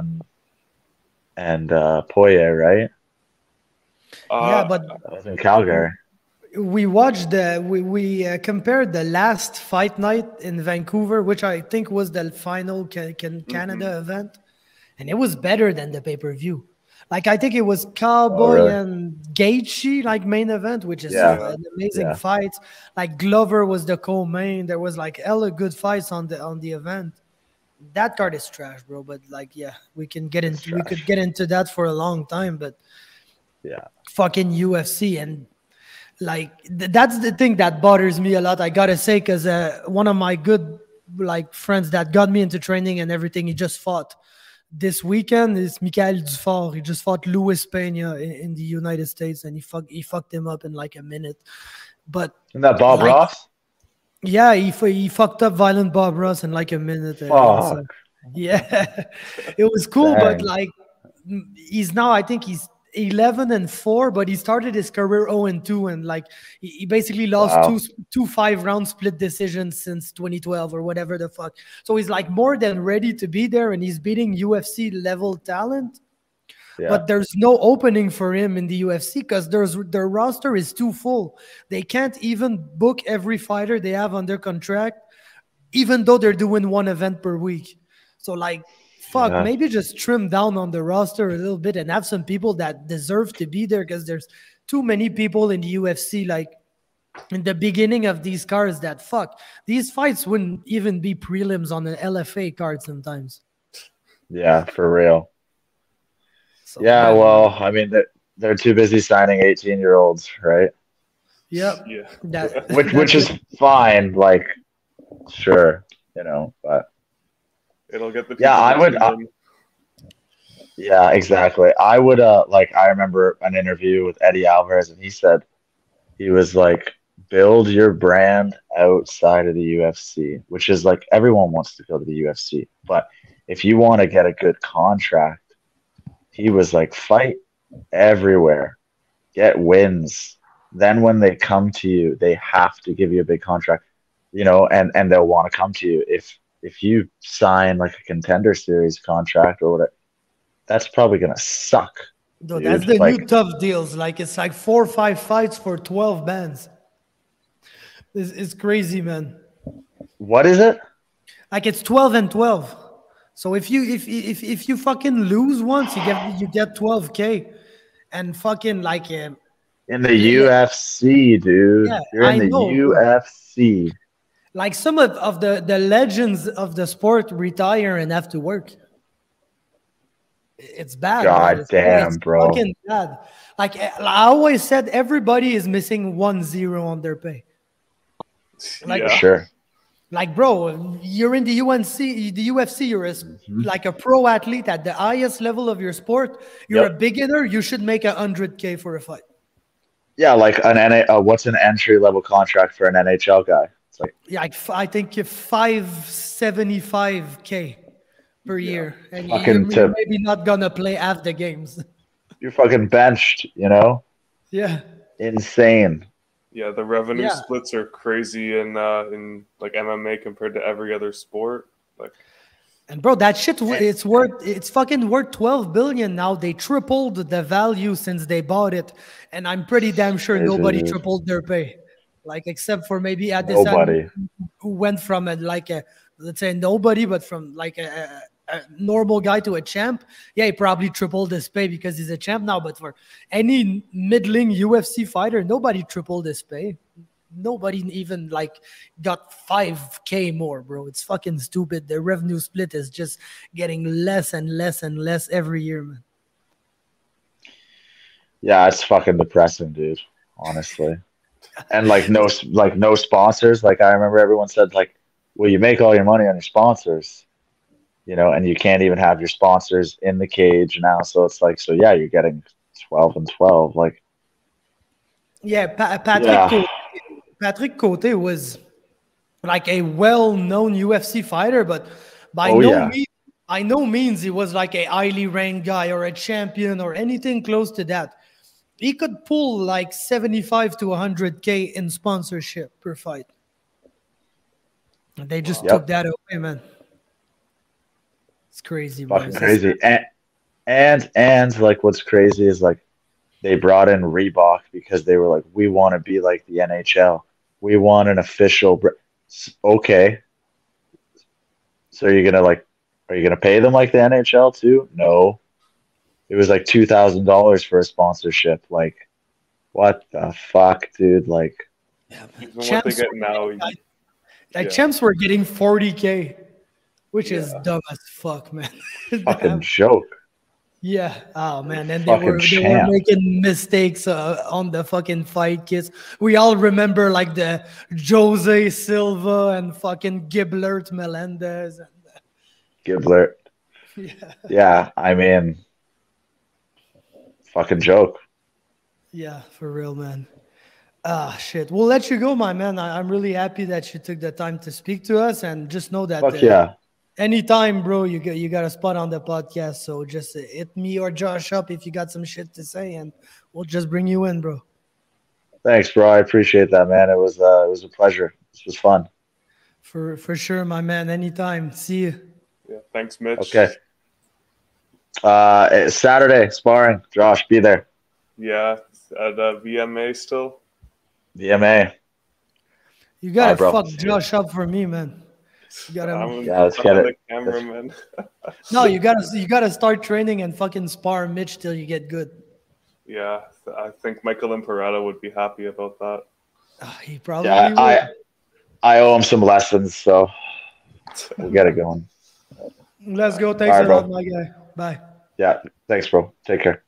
and Poirier, right? Yeah, but that was in Calgary. We watched we compared the last fight night in Vancouver, which I think was the final Canada event, and it was better than the pay-per-view. Like I think it was Cowboy and Gaethje like main event, which is an amazing fight. Like Glover was the co-main. There was like hella good fights on the event. That card is trash, bro. But like, yeah, we could get into that for a long time. But yeah, fucking UFC, and like that's the thing that bothers me a lot. I gotta say, because one of my good like friends that got me into training and everything, he just fought this weekend is Michael Dufort. He just fought Luis Pena in the United States, and he fucked him up in like a minute. But isn't that Bob Ross? Yeah, he fucked up Violent Bob Ross in like a minute. Fuck. Yeah, it was cool. Dang. But like I think he's 11-4, but he started his career 0-2, and like he basically lost two 5-round split decisions since 2012 or whatever the fuck. So he's like more than ready to be there, and he's beating UFC level talent. Yeah. But there's no opening for him in the UFC because their roster is too full. They can't even book every fighter they have under contract, even though they're doing one event per week. So like, fuck, maybe just trim down on the roster a little bit and have some people that deserve to be there, because there's too many people in the UFC, like in the beginning of these cards, that fuck, these fights wouldn't even be prelims on an LFA card sometimes. Yeah, for real. So, yeah, well, I mean, they're too busy signing 18-year-olds, right? Yep. Yeah. Which is fine, like, sure, you know, but. It'll get the people. Yeah, I would. Yeah, exactly. I would. Like, I remember an interview with Eddie Alvarez, and he said he was like, build your brand outside of the UFC, which is like everyone wants to go to the UFC, but if you want to get a good contract, he was like, fight everywhere, get wins, then when they come to you, they have to give you a big contract, you know, and they'll want to come to you. If you sign like a contender series contract or whatever, that's probably gonna suck. No, that's the new tough deals. Like it's like 4 or 5 fights for 12 bands. It's crazy, man. What is it? Like it's 12 and 12. So if you fucking lose once, you get 12K, and fucking like in the UFC, dude. Yeah, You're in the UFC. Like some of the legends of the sport retire and have to work. It's bad. God damn, bro. Fucking bad. Like I always said, everybody is missing 1-0 on their pay. Like, for sure. Like, bro, you're in the UFC, you're like a pro athlete at the highest level of your sport. You're a beginner, you should make 100K for a fight. Yeah, like what's an entry level contract for an NHL guy? It's like, yeah, I think 575K per year, and you're maybe not gonna play half the games. You're fucking benched, you know? Yeah, insane. Yeah, the revenue splits are crazy in like MMA compared to every other sport. Like, and bro, that shit it's fucking worth 12 billion now. They tripled the value since they bought it, and I'm pretty damn sure nobody tripled their pay, like except for maybe Adesanya, who went from let's say nobody, but from like a normal guy to a champ. Yeah, he probably tripled his pay because he's a champ now. But for any middling UFC fighter, nobody tripled his pay. Nobody even like got 5K more, bro. It's fucking stupid. The revenue split is just getting less and less and less every year, man. Yeah, it's fucking depressing, dude. Honestly. And like no sponsors. Like I remember everyone said like, well, you make all your money on your sponsors, you know, and you can't even have your sponsors in the cage now. So it's like, so yeah, you're getting 12 and 12. Like, yeah, Patrick Cote was like a well-known UFC fighter, but by no means he was like a highly ranked guy or a champion or anything close to that. He could pull like 75 to 100K in sponsorship per fight. They just took that away, man. It's crazy, fucking crazy. And like what's crazy is like they brought in Reebok because they were like, we want to be like the NHL. We want an official. Okay. So are you gonna pay them like the NHL too? No. It was like $2,000 for a sponsorship. Like, what the fuck, dude? Like, even what they get now. Champs were getting 40K, which is dumb as fuck, man. Fucking joke. Yeah. Oh man, and they were making mistakes on the fucking fight kits. We all remember like the Jose Silva and fucking Giblert Melendez. Giblert. Yeah. I mean, fucking joke. Yeah, for real, man. Ah, shit. We'll let you go, my man. I'm really happy that you took the time to speak to us, and just know that anytime, bro, you got a spot on the podcast. So just hit me or Josh up if you got some shit to say, and we'll just bring you in, bro. Thanks, bro. I appreciate that, man. It was a pleasure. This was fun. For sure, my man. Anytime. See you. Yeah. Thanks, Mitch. Okay. Saturday sparring. Josh, be there. Yeah, at VMA still. VMA. You gotta fuck Josh up for me, man. You gotta. Let's get it. Cameraman. No, you gotta start training and fucking spar Mitch till you get good. Yeah, I think Michael Imperato would be happy about that. He probably. Yeah, I owe him some lessons, so we'll get it going. Let's go. Thanks a lot, my guy. Bye. Yeah, thanks, bro. Take care.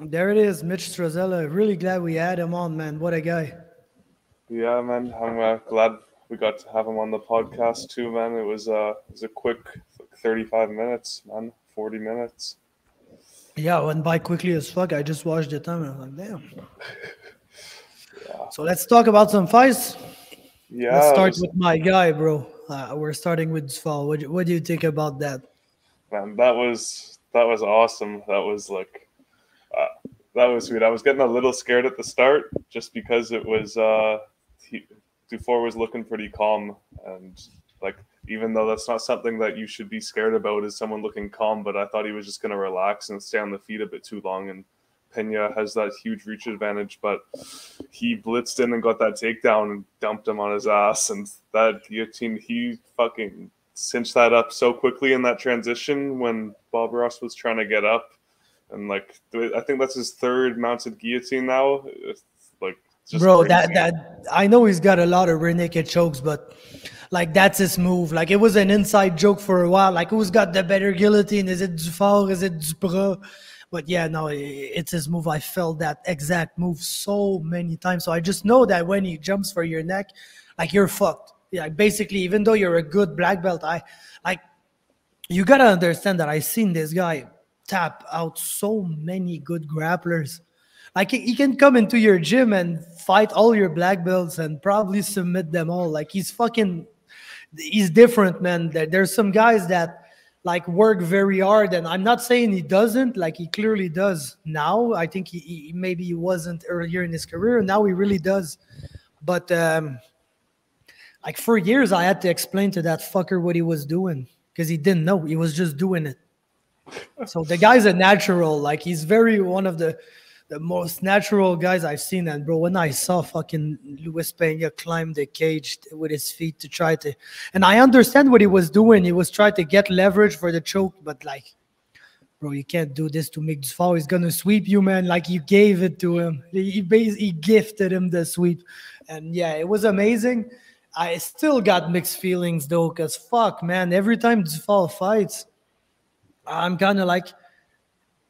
There it is, Mitch Strazzella. Really glad we had him on, man. What a guy. Yeah, man. I'm glad we got to have him on the podcast too, man. It was a quick 35 minutes, man. 40 minutes. Yeah, it went by quickly as fuck. I just watched the time and I was like, damn. So let's talk about some fights. Yeah. Let's start with my guy, bro. We're starting with Dufort. What do you think about that? Man, that was awesome. That was like That was sweet. I was getting a little scared at the start just because it was Dufort was looking pretty calm, and like even though that's not something that you should be scared about, is someone looking calm. But I thought he was just going to relax and stay on the feet a bit too long. And Pena has that huge reach advantage, but he blitzed in and got that takedown and dumped him on his ass. And that guillotine, he fucking cinched that up so quickly in that transition when Bob Ross was trying to get up. And like, I think that's his third mounted guillotine now. It's like, just bro, that I know he's got a lot of rear naked chokes, but like that's his move. Like it was an inside joke for a while. Like who's got the better guillotine? Is it Dufort? Is it Duprat? But yeah, no, it's his move. I felt that exact move so many times. So I just know that when he jumps for your neck, like you're fucked. Yeah, basically, even though you're a good black belt, you gotta understand that I seen this guy tap out so many good grapplers. Like he can come into your gym and fight all your black belts and probably submit them all. Like he's different, man. There's some guys that like work very hard, and I'm not saying he doesn't. Like he clearly does now. I think he maybe he wasn't earlier in his career, and now he really does. But like for years, I had to explain to that fucker what he was doing because he didn't know. He was just doing it. So the guy's a natural. Like he's one of the most natural guys I've seen. And bro, when I saw fucking Luis Pena climb the cage with his feet to try to, and I understand what he was doing. He was trying to get leverage for the choke, but like, bro, you can't do this to Mick Dufort. He's gonna sweep you, man. Like you gave it to him. He gifted him the sweep, and yeah, it was amazing. I still got mixed feelings though, cause fuck, man, every time Dufort fights, I'm kind of like,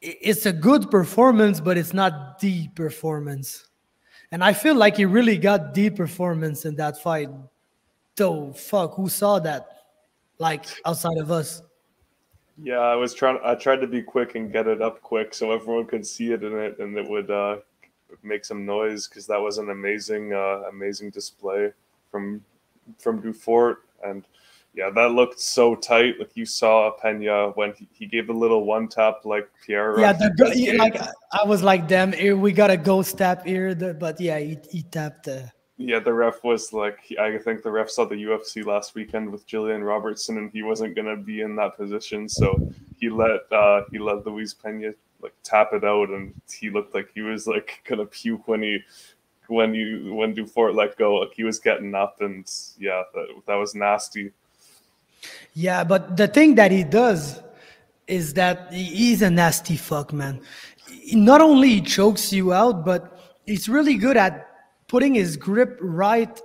it's a good performance, but it's not the performance. And I feel like he really got the performance in that fight. Though, fuck, who saw that? Like, outside of us. Yeah, I tried to be quick and get it up quick so everyone could see it in it and it would make some noise, because that was an amazing display from Dufort. And yeah, that looked so tight. Like you saw Pena when he gave a little one tap, like Pierre. Yeah, like I was like, damn, we got a ghost tap here. But yeah, he tapped. Yeah, the ref was like, I think the ref saw the UFC last weekend with Jillian Robertson, and he wasn't gonna be in that position, so he let Luis Pena like tap it out, and he looked like he was like gonna puke when Dufort let go. Like he was getting up, and yeah, that was nasty. Yeah, but the thing that he does is that he's a nasty fuck, man. Not only he chokes you out, but he's really good at putting his grip right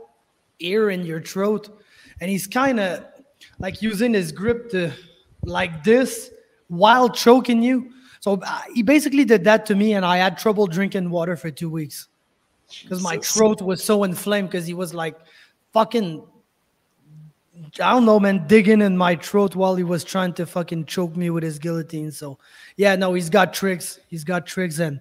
here in your throat. And he's kind of like using his grip to like this while choking you. So he basically did that to me, and I had trouble drinking water for 2 weeks because my throat was so inflamed because he was like fucking, I don't know, man, digging in my throat while he was trying to fucking choke me with his guillotine. So, yeah, no, he's got tricks. And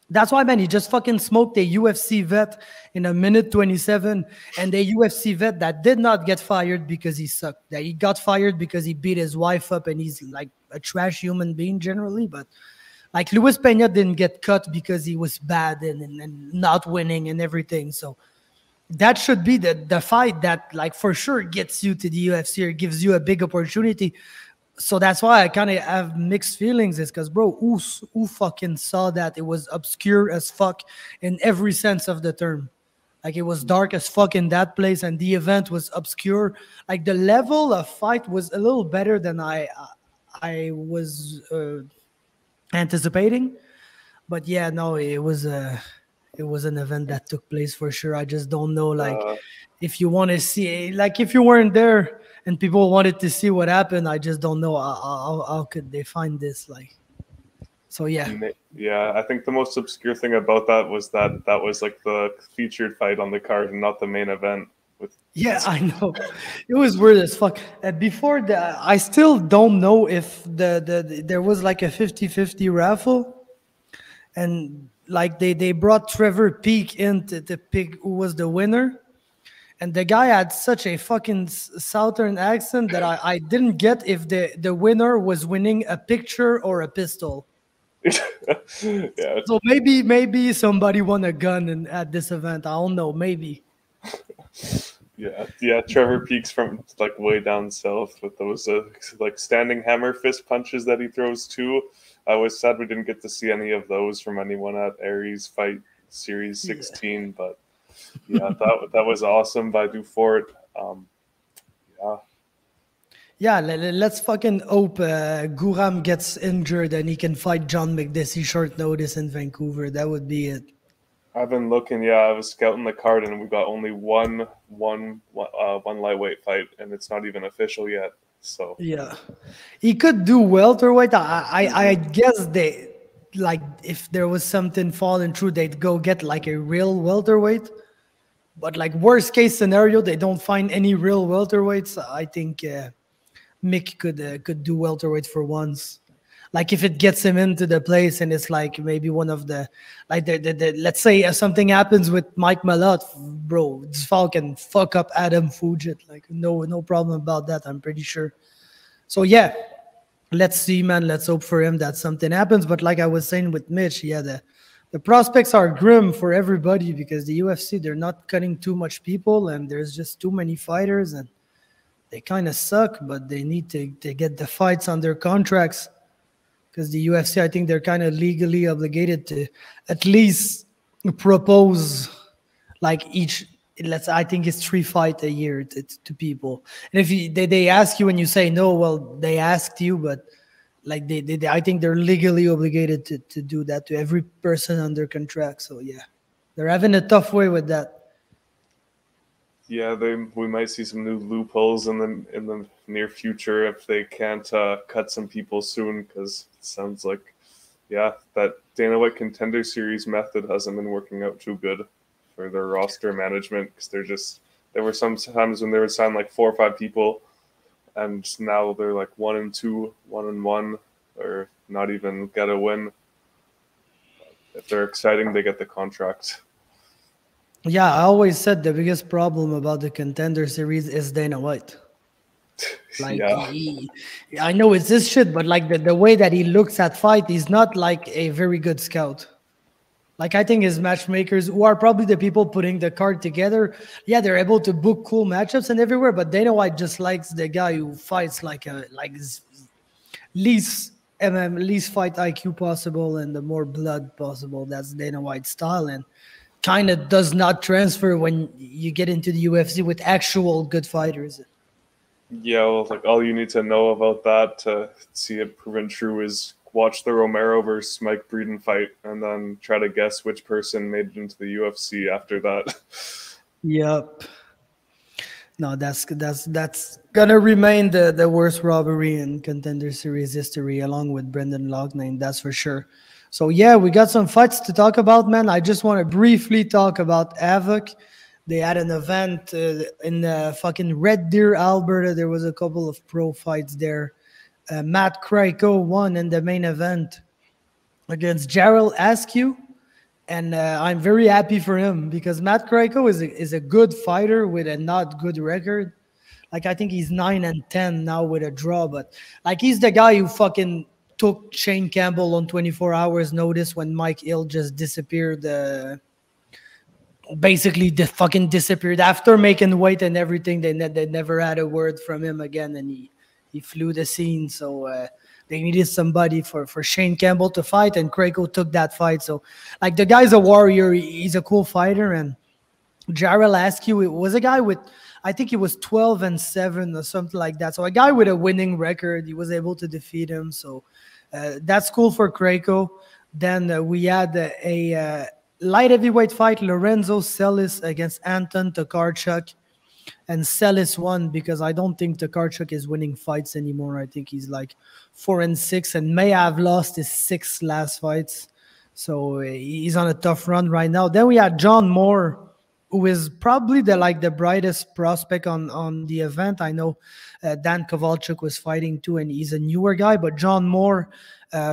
that's why, man, he just fucking smoked a UFC vet in a minute 27, and a UFC vet that did not get fired because he sucked. That he got fired because he beat his wife up, and he's like a trash human being generally. But like Luis Pena didn't get cut because he was bad and not winning and everything. So that should be the fight that, like, for sure gets you to the UFC or gives you a big opportunity. So that's why I kind of have mixed feelings, is because, bro, who fucking saw that? It was obscure as fuck in every sense of the term. Like, it was dark as fuck in that place, and the event was obscure. Like, the level of fight was a little better than I was anticipating. But yeah, no, it was an event that took place for sure. I just don't know, like, if you want to see, like, if you weren't there and people wanted to see what happened, I just don't know how could they find this, like. So yeah. Yeah, I think the most obscure thing about that was like the featured fight on the card and not the main event. Yeah, I know. It was weird as fuck. Before that, I still don't know if there was like a 50-50 raffle, and like they brought Trevor Peak in to pick who was the winner, and the guy had such a fucking southern accent that I didn't get if the winner was winning a picture or a pistol. Yeah. So maybe somebody won a gun at this event. I don't know. Maybe. Yeah. Trevor Peak's from like way down south with those like standing hammer fist punches that he throws too. I was sad we didn't get to see any of those from anyone at Aries Fight Series 16, but yeah, that was awesome by Dufort. Yeah, let's fucking hope Guram gets injured and he can fight John McDessie short notice in Vancouver. That would be it. I've been looking. Yeah, I was scouting the card, and we got only one lightweight fight, and it's not even official yet. So yeah, he could do welterweight. I guess they like if there was something falling through, they'd go get like a real welterweight. But like worst case scenario, they don't find any real welterweights. I think Mick could do welterweight for once. Like if it gets him into the place and it's like maybe one of the like the let's say something happens with Mike Malott, bro, this Falk can fuck up Adam Fugit. Like no problem about that. I'm pretty sure. So yeah, let's see, man. Let's hope for him that something happens. But like I was saying with Mitch, yeah, the prospects are grim for everybody because the UFC, they're not cutting too much people and there's just too many fighters and they kind of suck, but they need to get the fights on their contracts because the UFC, I think they're kind of legally obligated to at least propose like I think it's 3 fights a year to people. And if they ask you and you say no, well, they asked you, but like they I think they're legally obligated to do that to every person under contract. So yeah, they're having a tough way with that. Yeah, we might see some new loopholes in the near future if they can't cut some people soon, because it sounds like, yeah, that Dana White Contender Series method hasn't been working out too good for their roster management, because there were some times when they would sign like 4 or 5 people, and now they're like 1-2, 1-1, or not even get a win. If they're exciting, they get the contract. Yeah, I always said the biggest problem about the Contender Series is Dana White. Like, yeah. I know it's this shit, but like the way that he looks at fight, he's not like a very good scout. Like I think his matchmakers, who are probably the people putting the card together, yeah, they're able to book cool matchups and everywhere. But Dana White just likes the guy who fights like least fight IQ possible and the more blood possible. That's Dana White's style, and kind of does not transfer when you get into the UFC with actual good fighters. Yeah, well, like all you need to know about that to see it proven true is watch the Romero versus Mike Breeden fight and then try to guess which person made it into the UFC after that. Yep. No, that's gonna remain the worst robbery in Contender Series history, along with Brendan Loughnane, that's for sure. So yeah, we got some fights to talk about, man. I just want to briefly talk about Avoc. They had an event in fucking Red Deer, Alberta. There was a couple of pro fights there. Matt Kryko won in the main event against Jarrell Askew. And I'm very happy for him because Matt Kryko is a good fighter with a not good record. Like, I think he's 9-10 now with a draw. But, like, he's the guy who fucking took Shane Campbell on 24 hours notice when Mike Hill just disappeared. Basically, fucking disappeared after making weight and everything. They never had a word from him again, and he flew the scene. So they needed somebody for Shane Campbell to fight, and Kryko took that fight. So, like, the guy's a warrior. He's a cool fighter. And Jarrell Askew, it was a guy with, I think he was 12-7 or something like that. So a guy with a winning record, he was able to defeat him. So that's cool for Kryko. Then we had a light heavyweight fight, Lorenzo Celis against Anton Tokarczuk. And Celis won because I don't think Tokarczuk is winning fights anymore. I think he's like 4-6 and may have lost his 6 last fights. So he's on a tough run right now. Then we had John Moore, who is probably the brightest prospect on the event. I know Dan Kowalczyk was fighting too, and he's a newer guy. But John Moore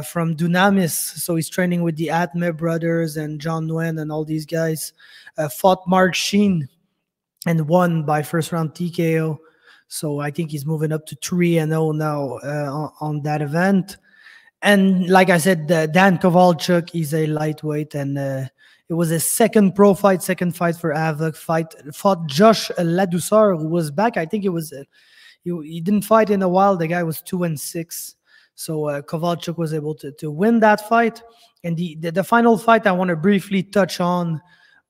from Dunamis, so he's training with the Atme brothers and John Nguyen and all these guys, fought Mark Sheen and won by first-round TKO. So I think he's moving up to 3-0 now on that event. And like I said, Dan Kowalczyk, he's a lightweight, and it was his second fight for Avoc. Fought Josh Ladouceur, who was back. I think it was he didn't fight in a while. The guy was 2-6, so Kowalczyk was able to win that fight. And the final fight I want to briefly touch on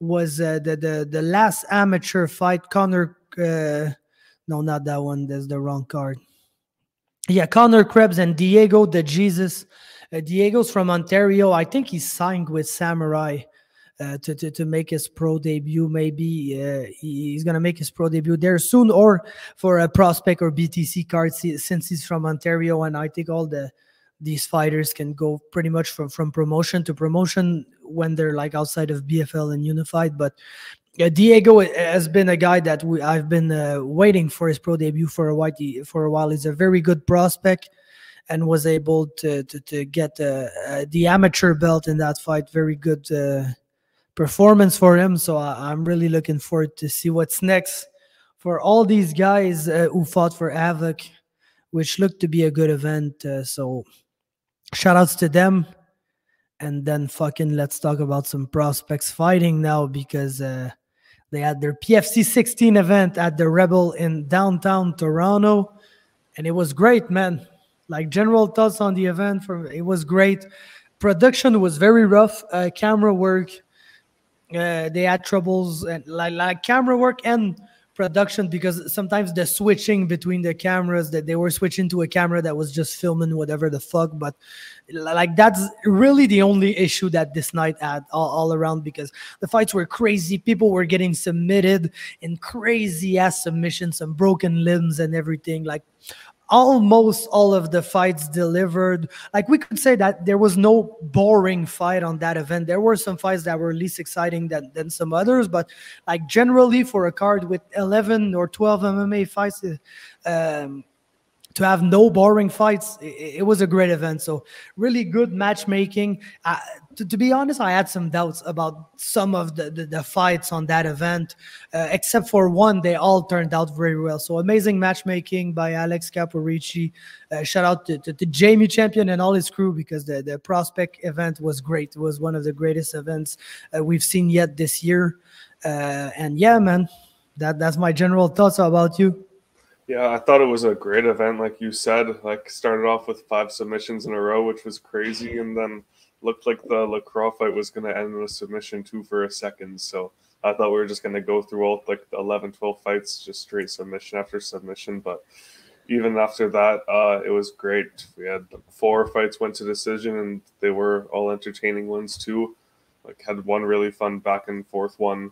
was the last amateur fight. Connor, no, not that one. There's the wrong card. Yeah, Connor Krebs and Diego de Jesus. Diego's from Ontario. I think he signed with Samurai to make his pro debut. Maybe he's going to make his pro debut there soon, or for a prospect or BTC card since he's from Ontario. And I think all these fighters can go pretty much from promotion to promotion when they're like outside of BFL and Unified. But Diego has been a guy that I've been waiting for his pro debut for a while. He's a very good prospect and was able to get the amateur belt in that fight. Very good performance for him. So I'm really looking forward to see what's next for all these guys who fought for Avoc, which looked to be a good event. So shout outs to them. And then fucking let's talk about some prospects fighting now, because they had their PFC 16 event at the Rebel in downtown Toronto, and it was great, man. Like, general thoughts on the event, it was great. Production was very rough. Camera work, they had troubles, and like camera work and production, because sometimes the switching between the cameras, that they were switching to a camera that was just filming whatever the fuck. But like, that's really the only issue that this night had all around, because the fights were crazy. People were getting submitted in crazy ass submissions, some broken limbs and everything. Like, almost all of the fights delivered. Like, we could say that there was no boring fight on that event. There were some fights that were least exciting than some others, but like, generally for a card with 11 or 12 MMA fights, to have no boring fights, it was a great event. So really good matchmaking. To be honest, I had some doubts about some of the fights on that event, except for one. They all turned out very well. So amazing matchmaking by Alex Caporici. Shout out to Jamie Champion and all his crew, because the prospect event was great. It was one of the greatest events we've seen yet this year. And yeah, man, that's my general thoughts. How about you? Yeah, I thought it was a great event, like you said. Like, started off with 5 submissions in a row, which was crazy, and then looked like the LaCroix fight was going to end with a submission 2 for a second. So I thought we were just going to go through all like the 11, 12 fights, just straight submission after submission. But even after that, it was great. We had 4 fights went to decision, and they were all entertaining ones too. Like, had one really fun back and forth one,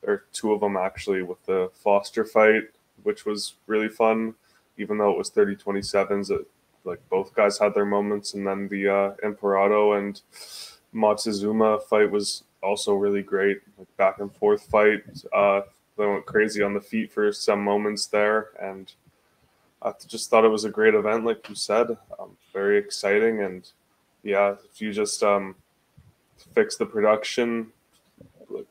or 2 of them actually, with the Foster fight, which was really fun, even though it was 30-27s. Like, both guys had their moments. And then the Imperato and Montezuma fight was also really great. Like, back and forth fight. They went crazy on the feet for some moments there. And I just thought it was a great event, like you said. Very exciting. And yeah, if you just fix the production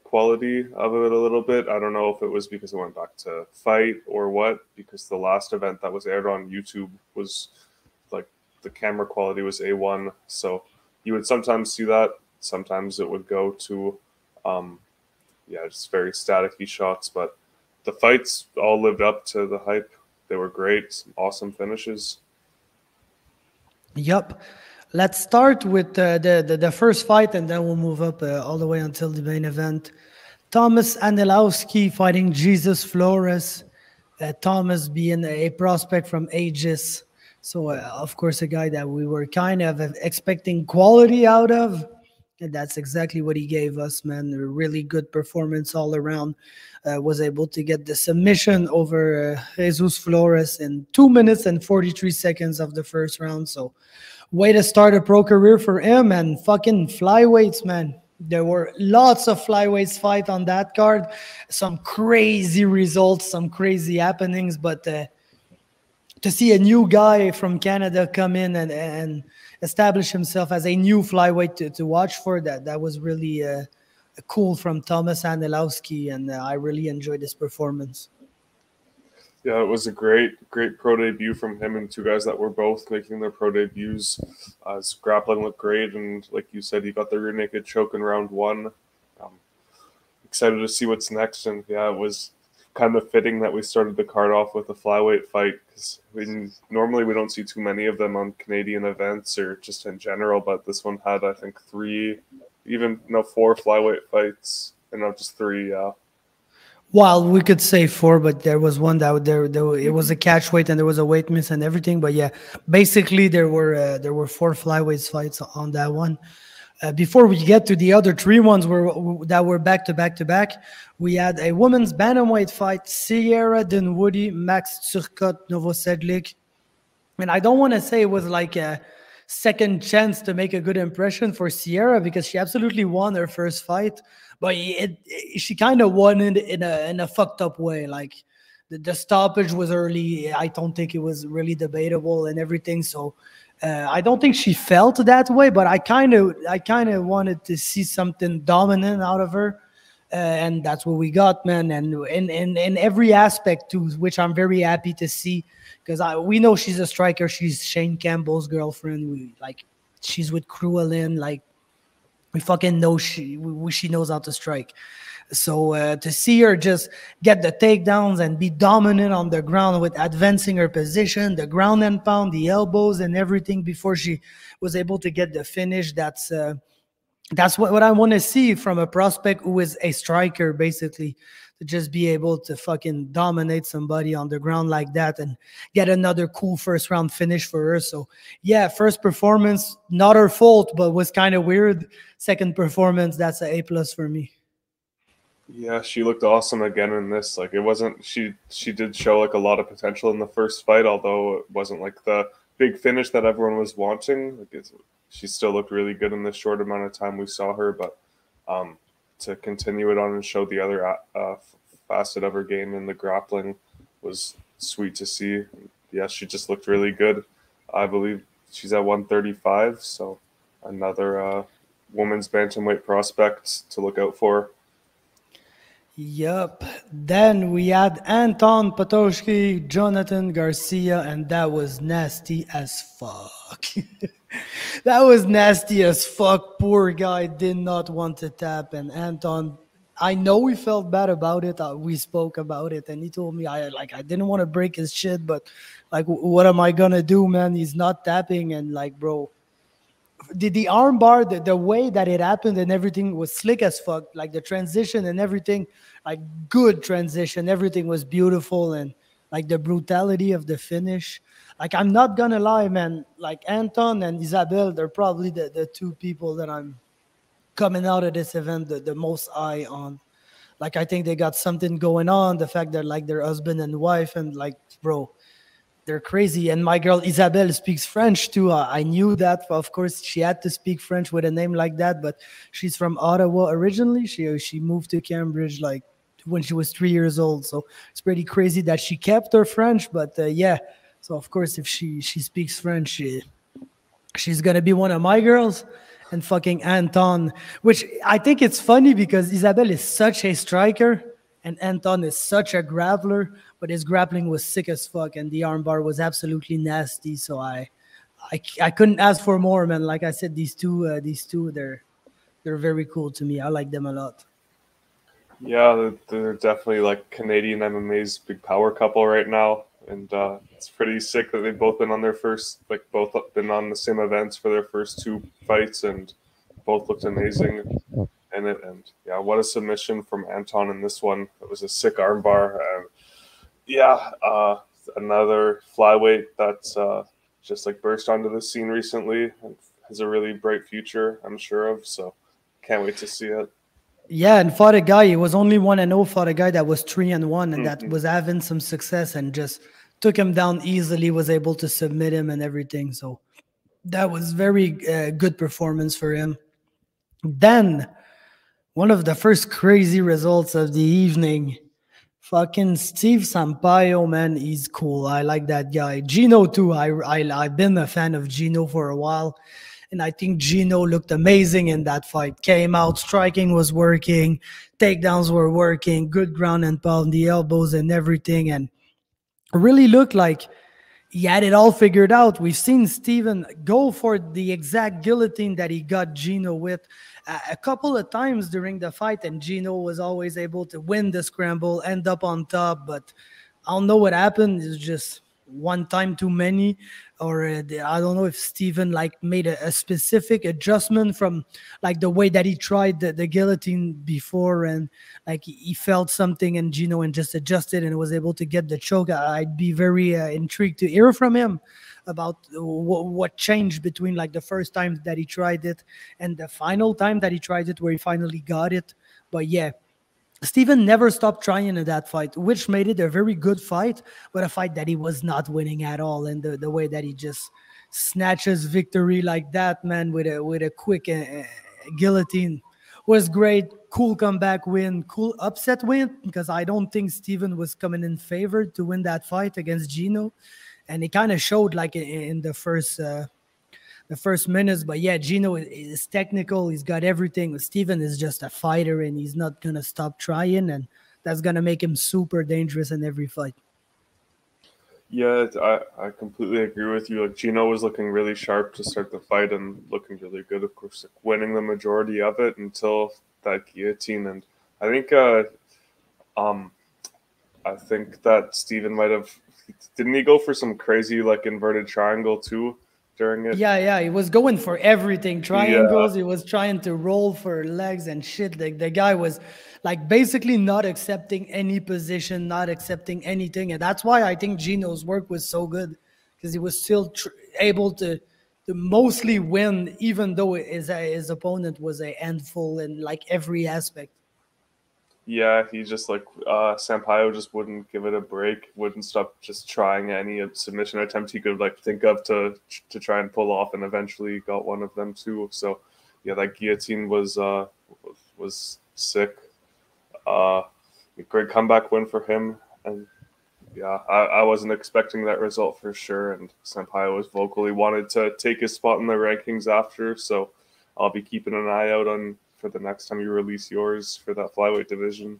quality of it a little bit. I don't know if it was because it went back to fight or what, because the last event that was aired on YouTube was like, the camera quality was A1. So you would sometimes see that. Sometimes it would go to, just very staticky shots. But the fights all lived up to the hype. They were great. Awesome finishes. Yep. Let's start with the first fight, and then we'll move up all the way until the main event. Thomas Anelowski fighting Jesus Flores. Thomas being a prospect from Aegis. So, of course, a guy that we were kind of expecting quality out of. And that's exactly what he gave us, man. A really good performance all around. Was able to get the submission over Jesus Flores in 2 minutes and 43 seconds of the first round. So, way to start a pro career for him. And fucking flyweights, man. There were lots of flyweights fight on that card. Some crazy results, some crazy happenings. But to see a new guy from Canada come in and establish himself as a new flyweight to watch for, that was really cool from Thomas Anelowski. And I really enjoyed his performance. Yeah, it was a great pro debut from him, and two guys that were both making their pro debuts. His grappling looked great, and like you said, he got the rear naked choke in round 1. Excited to see what's next, and yeah, it was kind of fitting that we started the card off with a flyweight fight, because normally we don't see too many of them on Canadian events or just in general, but this one had, I think, 4 flyweight fights, and not just 3. Well, we could say 4, but there was one that it was a catch weight and there was a weight miss and everything. But yeah, basically there were 4 flyweight fights on that one. Before we get to the other 3 ones that were back to back, we had a women's bantamweight fight: Sierra Dinwoody, Max Turcotte, Novosedlik. And I don't want to say it was like a second chance to make a good impression for Sierra, because she absolutely won her first fight, but she kind of won it in a fucked up way. Like the stoppage was early. I don't think it was really debatable and everything. So I don't think she felt that way, but I kind of wanted to see something dominant out of her. And that's what we got, man. And in every aspect, too, which I'm very happy to see, because we know she's a striker. She's Shane Campbell's girlfriend. She's with Crewellin. Like, we fucking know she knows how to strike. So to see her just get the takedowns and be dominant on the ground with advancing her position, the ground and pound, the elbows and everything before she was able to get the finish, that's what I want to see from a prospect who is a striker, basically, to just be able to fucking dominate somebody on the ground like that and get another cool first round finish for her. So yeah, first performance, not her fault, but was kind of weird. Second performance, that's an A+ for me. Yeah, she looked awesome again in this. Like, it wasn't, she did show like a lot of potential in the first fight, although it wasn't like the big finish that everyone was wanting. Like, she still looked really good in the short amount of time we saw her, but to continue it on and show the other facet of her game in the grappling was sweet to see. Yeah, she just looked really good. I believe she's at 135, so another women's bantamweight prospect to look out for. Yup. Then we had Anton Patoshki, Jonathan Garcia, and that was nasty as fuck. That was nasty as fuck. Poor guy did not want to tap, and Anton, I know he felt bad about it. We spoke about it, and he told me I didn't want to break his shit, but like, what am I gonna do, man? He's not tapping, and like, bro, the arm bar, the way that it happened and everything was slick as fuck. Like the transition and everything, like good transition. Everything was beautiful, and like the brutality of the finish. Like, I'm not gonna lie, man. Like, Anton and Isabel, they're probably the 2 people that I'm coming out of this event the most eye on. Like, I think they got something going on. The fact that like they're husband and wife, and like, bro, they're crazy. And my girl Isabelle speaks French too. I knew that. Of course, she had to speak French with a name like that, but she's from Ottawa originally. She moved to Cambridge like when she was 3 years old. So it's pretty crazy that she kept her French. But yeah, so of course, if she speaks French, she's gonna be one of my girls. And fucking Anton, which I think it's funny because Isabelle is such a striker and Anton is such a grappler, but his grappling was sick as fuck and the armbar was absolutely nasty. So I couldn't ask for more, man. Like I said, these two, they're very cool to me. I like them a lot. Yeah, they're definitely like Canadian MMA's big power couple right now. And it's pretty sick that they've both been on their first, like both been on the same events for their first 2 fights, and both looked amazing in it. And yeah, what a submission from Anton in this one. It was a sick armbar. And yeah, another flyweight that's just like burst onto the scene recently and has a really bright future, I'm sure of. So can't wait to see it. Yeah, and fought a guy. He was only 1-0. Fought a guy that was 3-1, and that was having some success, and just took him down easily. Was able to submit him and everything. So that was very good performance for him. Then one of the first crazy results of the evening. Fucking Steveampaio, man, he's cool. I like that guy. Gino too. I've been a fan of Gino for a while. And I think Gino looked amazing in that fight. Came out, striking was working, takedowns were working, good ground and pound, the elbows and everything. And really looked like he had it all figured out. We've seen Steven go for the exact guillotine that he got Gino with a couple of times during the fight, and Gino was always able to win the scramble, end up on top. But I don't know what happened. It was just one time too many, or I don't know if Steven like made a specific adjustment from like the way that he tried the guillotine before, and like he felt something and Gino and just adjusted and was able to get the choke. I'd be very intrigued to hear from him about what changed between like the first time that he tried it and the final time that he tried it where he finally got it. But yeah, Steven never stopped trying in that fight, which made it a very good fight, but a fight that he was not winning at all. And the way that he just snatches victory like that, man, with a quick guillotine was great. Cool comeback win, cool upset win, because I don't think Steven was coming in favored to win that fight against Gino. And it kind of showed like in the first minutes. But yeah, Gino is technical. He's got everything. Steven is just a fighter, and he's not going to stop trying. And that's going to make him super dangerous in every fight. Yeah, I completely agree with you. Like, Gino was looking really sharp to start the fight and looking really good, of course, like winning the majority of it until that guillotine. And I think that Steven might have, didn't he go for some crazy like inverted triangle too during it? Yeah, he was going for everything, triangles. Yeah. He was trying to roll for legs and shit. Like the guy was like basically not accepting any position, not accepting anything, and that's why I think Gino's work was so good, because he was still able to mostly win, even though his opponent was a handful in like every aspect. Yeah, he just like Sampaio just wouldn't give it a break, wouldn't stop just trying any submission attempt he could like think of to try and pull off, and eventually got one of them too. So yeah, that guillotine was sick. A great comeback win for him, and yeah, I wasn't expecting that result for sure. And Sampaio was vocally wanted to take his spot in the rankings after, so I'll be keeping an eye out on for the next time you release yours for that flyweight division.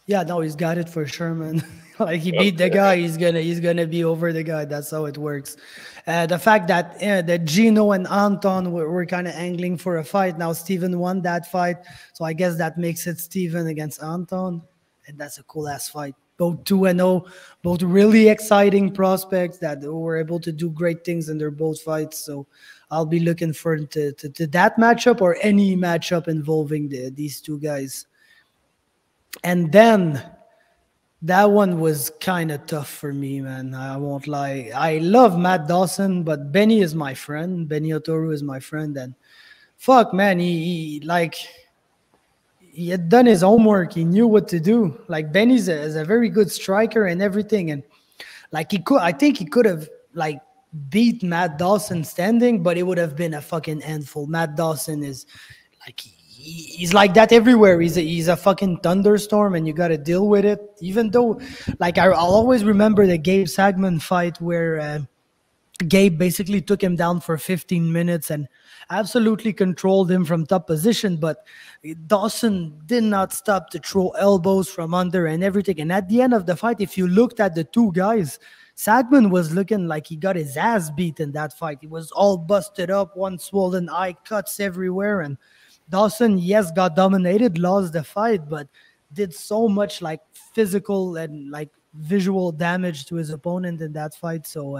Yeah, no, he's got it for sure, man. Like he beat the guy, he's gonna be over the guy. That's how it works. The fact that Gino and Anton were kind of angling for a fight. Now Steven won that fight, so I guess that makes it Steven against Anton, and that's a cool ass fight. Both 2-0, both really exciting prospects that were able to do great things in their both fights. So I'll be looking forward to that matchup or any matchup involving these two guys. And then that one was kind of tough for me, man. I won't lie. I love Matt Dawson, but Benny is my friend. Benny Otoru is my friend. And fuck, man, he had done his homework. He knew what to do. Like Benny's is a very good striker and everything. And like I think he could have like beat Matt Dawson standing, but it would have been a fucking handful. Matt Dawson is like, he's like that everywhere. He's a fucking thunderstorm, and you got to deal with it. Even though, like, I'll always remember the Gabe Sagman fight where Gabe basically took him down for 15 minutes and absolutely controlled him from top position. But Dawson did not stop to throw elbows from under and everything. And at the end of the fight, if you looked at the two guys, Sagman was looking like he got his ass beat in that fight. He was all busted up, one swollen eye, cuts everywhere. And Dawson, yes, got dominated, lost the fight, but did so much like physical and like visual damage to his opponent in that fight. So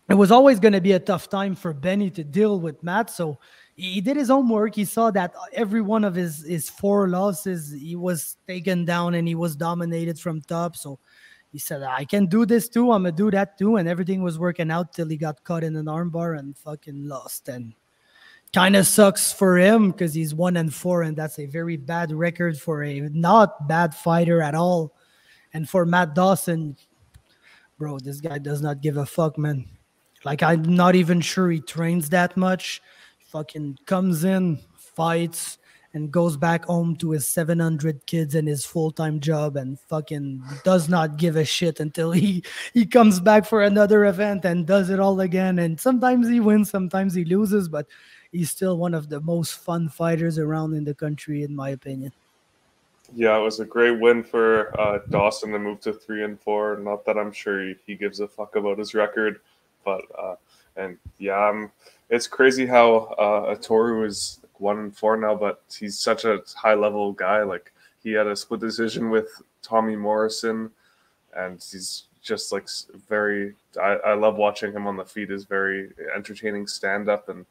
it was always going to be a tough time for Benny to deal with Matt. So he did his homework. He saw that every one of his 4 losses, he was taken down and he was dominated from top. So he said, I can do this too. I'm going to do that too. And everything was working out till he got caught in an armbar and fucking lost. And kind of sucks for him because he's 1-4, and that's a very bad record for a not bad fighter at all. And for Matt Dawson, bro, this guy does not give a fuck, man. Like, I'm not even sure he trains that much. Fucking comes in, fights, and goes back home to his 700 kids and his full-time job and fucking does not give a shit until he comes back for another event and does it all again. And sometimes he wins, sometimes he loses, but he's still one of the most fun fighters around in the country, in my opinion. Yeah, it was a great win for Dawson to move to 3-4. Not that I'm sure he gives a fuck about his record, but and yeah, it's crazy how Toru is 1-4 now, but he's such a high level guy. Like he had a split decision with Tommy Morrison, and he's just like very. I love watching him on the feet. Is very entertaining stand up, and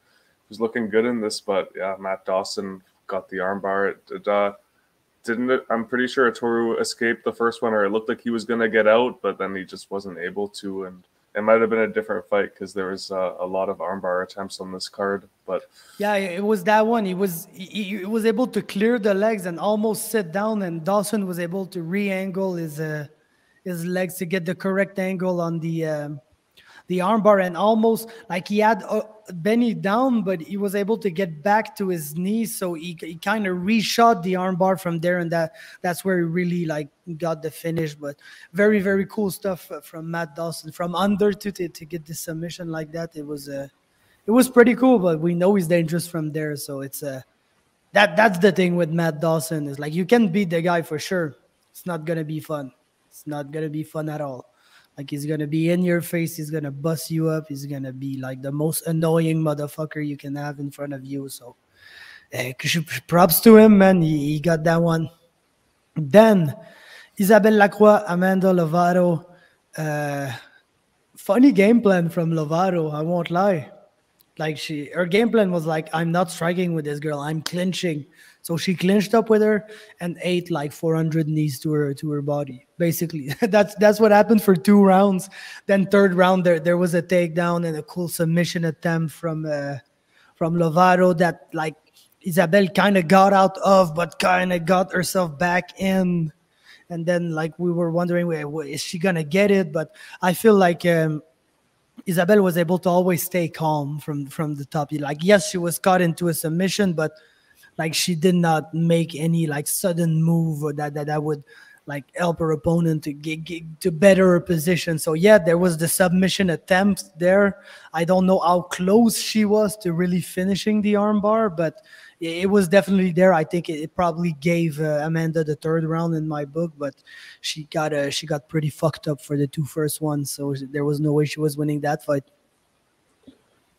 he's looking good in this. But yeah, Matt Dawson got the armbar. Didn't it? I'm pretty sure Toru escaped the first one, or it looked like he was going to get out, but then he just wasn't able to. And it might have been a different fight because there was a lot of armbar attempts on this card. But yeah, it was that one. He was able to clear the legs and almost sit down, and Dawson was able to re-angle his legs to get the correct angle on the armbar, and almost like he had Benny down, but he was able to get back to his knees, so he kind of reshot the armbar from there, and that's where he really like got the finish. But very, very cool stuff from Matt Dawson from under to get the submission like that. It was pretty cool, but we know he's dangerous from there, so it's that's the thing with Matt Dawson, is like you can beat the guy for sure. It's not gonna be fun. It's not gonna be fun at all. Like he's gonna be in your face. He's gonna bust you up. He's gonna be like the most annoying motherfucker you can have in front of you. So, props to him, man. He got that one. Then, Isabelle Lacroix, Amanda Lovato. Funny game plan from Lovato. I won't lie. Like her game plan was like, I'm not striking with this girl. I'm clinching. So she clinched up with her and ate like 400 knees to her body. Basically, that's what happened for 2 rounds. Then third round, there was a takedown and a cool submission attempt from Lovato that like Isabelle kind of got out of, but kind of got herself back in. And then like we were wondering, is she gonna get it? But I feel like Isabelle was able to always stay calm from the top. Like yes, she was caught into a submission, but like she did not make any like sudden move or that would like help her opponent to get to better her position. So yeah, there was the submission attempt there. I don't know how close she was to really finishing the armbar, but it was definitely there. I think it probably gave Amanda the third round in my book, but she got pretty fucked up for the 2 first ones. So there was no way she was winning that fight.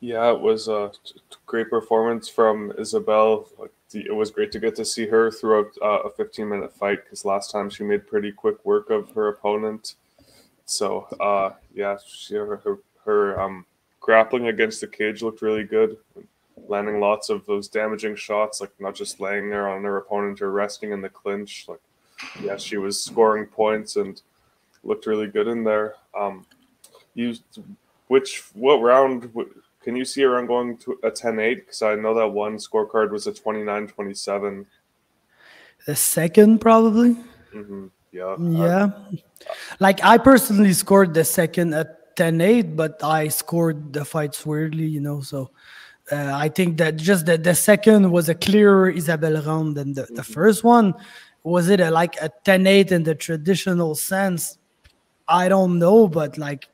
Yeah, it was a great performance from Isabelle. It was great to get to see her throughout a 15-minute fight, because last time she made pretty quick work of her opponent. So yeah, her grappling against the cage looked really good, landing lots of those damaging shots, like not just laying there on her opponent or resting in the clinch. Like yeah, she was scoring points and looked really good in there. What round? Can you see around going to a 10-8? Because I know that one scorecard was a 29-27. The second, probably. Mm-hmm. Yeah. Yeah. Like, I personally scored the second at 10-8, but I scored the fights weirdly, you know. So I think that just the second was a clearer Isabelle round than the first one. Was it like a 10-8 in the traditional sense? I don't know, but like,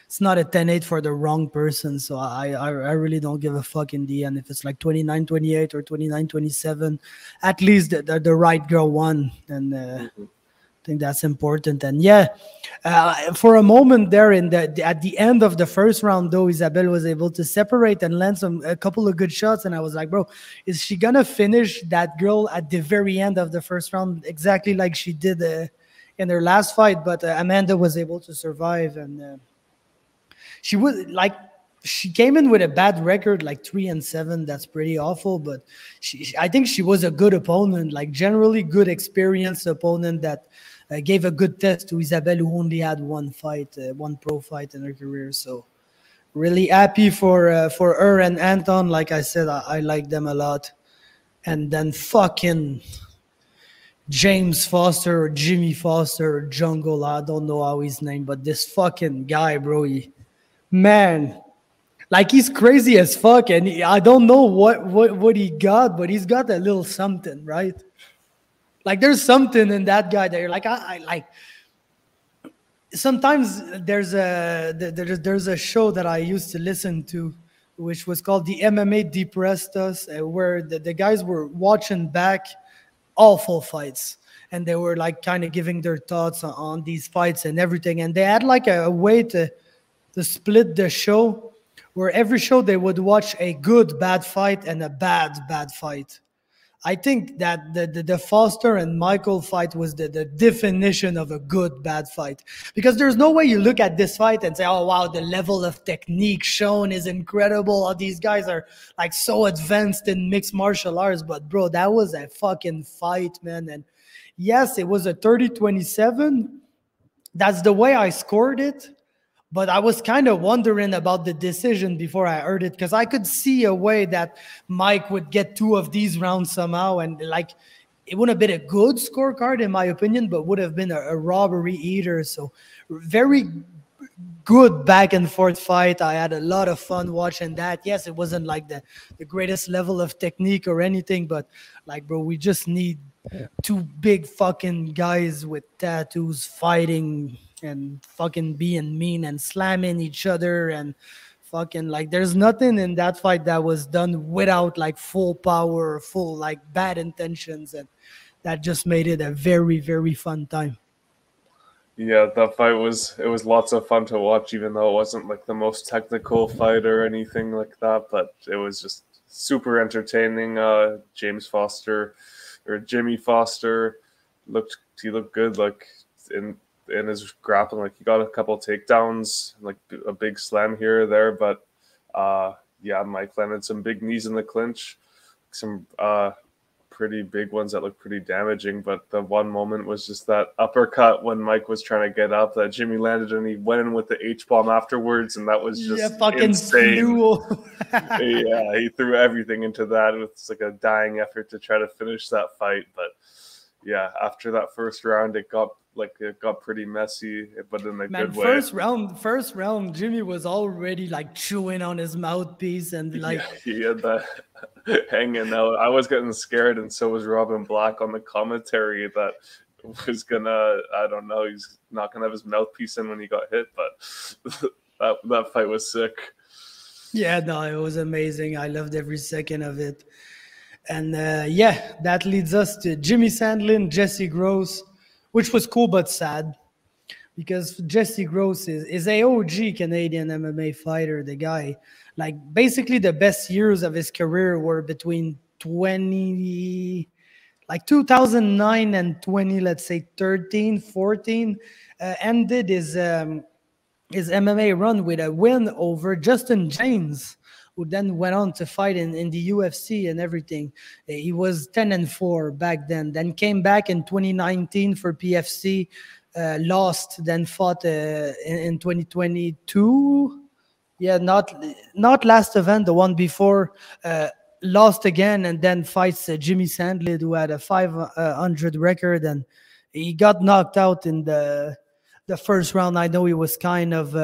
it's not a 10-8 for the wrong person. So I really don't give a fuck in the end. If it's like 29-28 or 29-27, at least the right girl won. And I think that's important. And yeah, for a moment there at the end of the first round, though, Isabelle was able to separate and land a couple of good shots. And I was like, bro, is she going to finish that girl at the very end of the first round exactly like she did in her last fight? But Amanda was able to survive, and she came in with a bad record, like 3-7. That's pretty awful. But I think she was a good opponent, like generally good experienced opponent that gave a good test to Isabelle, who only had one pro fight in her career. So really happy for her and Anton. Like I said, I like them a lot. And then fucking James Foster or Jimmy Foster or Jungle, I don't know how his name, but this fucking guy, bro, man, like he's crazy as fuck, and I don't know what he got, but he's got a little something, right? Like there's something in that guy that you're like, I like. Sometimes there's a show that I used to listen to, which was called The MMA Depressed Us, where the guys were watching back awful fights. and they were like kind of giving their thoughts on these fights and everything. And they had like a way to split the show, where every show they would watch a good bad fight and a bad fight. I think that the Foster and Michael fight was the definition of a good bad fight, because there's no way you look at this fight and say, oh wow, the level of technique shown is incredible, oh, these guys are like so advanced in mixed martial arts. But bro, that was a fucking fight, man. And yes, it was a 30-27. That's the way I scored it. But I was kind of wondering about the decision before I heard it, because I could see a way that Mike would get 2 of these rounds somehow. And like, it wouldn't have been a good scorecard in my opinion, but would have been a robbery either. So very good back and forth fight. I had a lot of fun watching that. Yes, it wasn't like the greatest level of technique or anything, but like, bro, we just need 2 big fucking guys with tattoos fighting and fucking being mean and slamming each other, and fucking like, there's nothing in that fight that was done without like full power, full like bad intentions, and that just made it a very, very fun time. Yeah, that fight was lots of fun to watch, even though it wasn't like the most technical fight or anything like that, but it was just super entertaining. Jimmy Foster looked good, like in his grappling. Like, he got a couple takedowns, like a big slam here or there, but yeah, Mike landed some big knees in the clinch, some pretty big ones that looked pretty damaging. But the one moment was just that uppercut when Mike was trying to get up that Jimmy landed, and he went in with the H-bomb afterwards, and that was just insane. Yeah, he threw everything into that. It was like a dying effort to try to finish that fight. But yeah, after that first round, it got pretty messy, but in a good way. First round, Jimmy was already like chewing on his mouthpiece, and like, yeah, he had that hanging out. I was getting scared, and so was Robin Black on the commentary, that was gonna, I don't know, he's not gonna have his mouthpiece in when he got hit. But that fight was sick. Yeah, no, it was amazing. I loved every second of it. And yeah, that leads us to Jimmy Sandlin, Jesse Gross, which was cool but sad, because Jesse Gross is a OG Canadian MMA fighter. The guy, like, basically the best years of his career were between 2009 and 20, let's say 13, 14. Ended his MMA run with a win over Justin James, who then went on to fight in the UFC and everything. He was 10-4 back then came back in 2019 for PFC, lost, then fought in 2022. Yeah, not last event, the one before, lost again, and then fights Jimmy Sandlin, who had a 500 record, and he got knocked out in the first round. I know he was kind of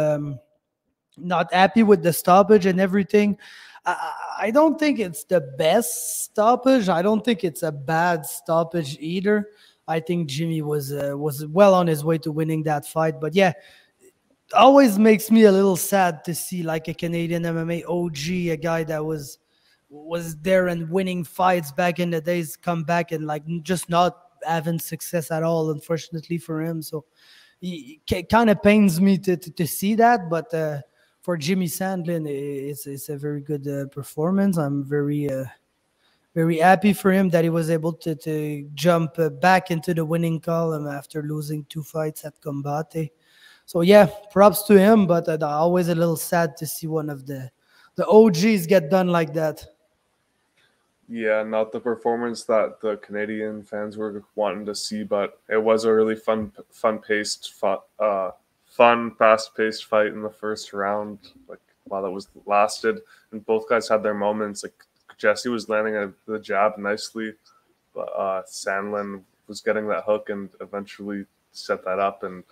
not happy with the stoppage and everything. I don't think it's the best stoppage. I don't think it's a bad stoppage either. I think Jimmy was well on his way to winning that fight. But yeah, it always makes me a little sad to see like a Canadian MMA OG, a guy that was there and winning fights back in the days, come back and like just not having success at all, unfortunately for him. So it kind of pains me to see that. But for Jimmy Sandlin, it's a very good performance. I'm very happy for him that he was able to jump back into the winning column after losing 2 fights at Combate. So yeah, props to him, but always a little sad to see one of the OGs get done like that. Yeah, not the performance that the Canadian fans were wanting to see, but it was a really fast-paced fight in the first round. Like, while it was lasted, and both guys had their moments. Like, Jesse was landing the jab nicely, but Sandlin was getting that hook and eventually set that up and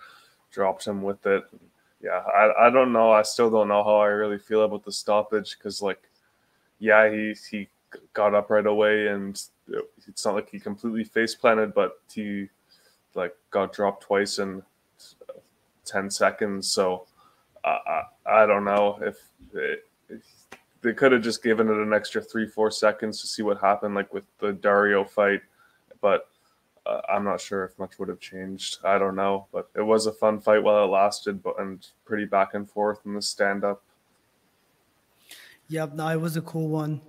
dropped him with it. Yeah, I don't know. I still don't know how I really feel about the stoppage, because, like, yeah, he got up right away, and it's not like he completely face planted, but he like got dropped twice in 10 seconds. So I don't know if they could have just given it an extra 3-4 seconds to see what happened, like with the Dario fight. But I'm not sure if much would have changed. I don't know, but it was a fun fight while it lasted, and pretty back and forth in the stand-up. Yep, no, it was a cool one.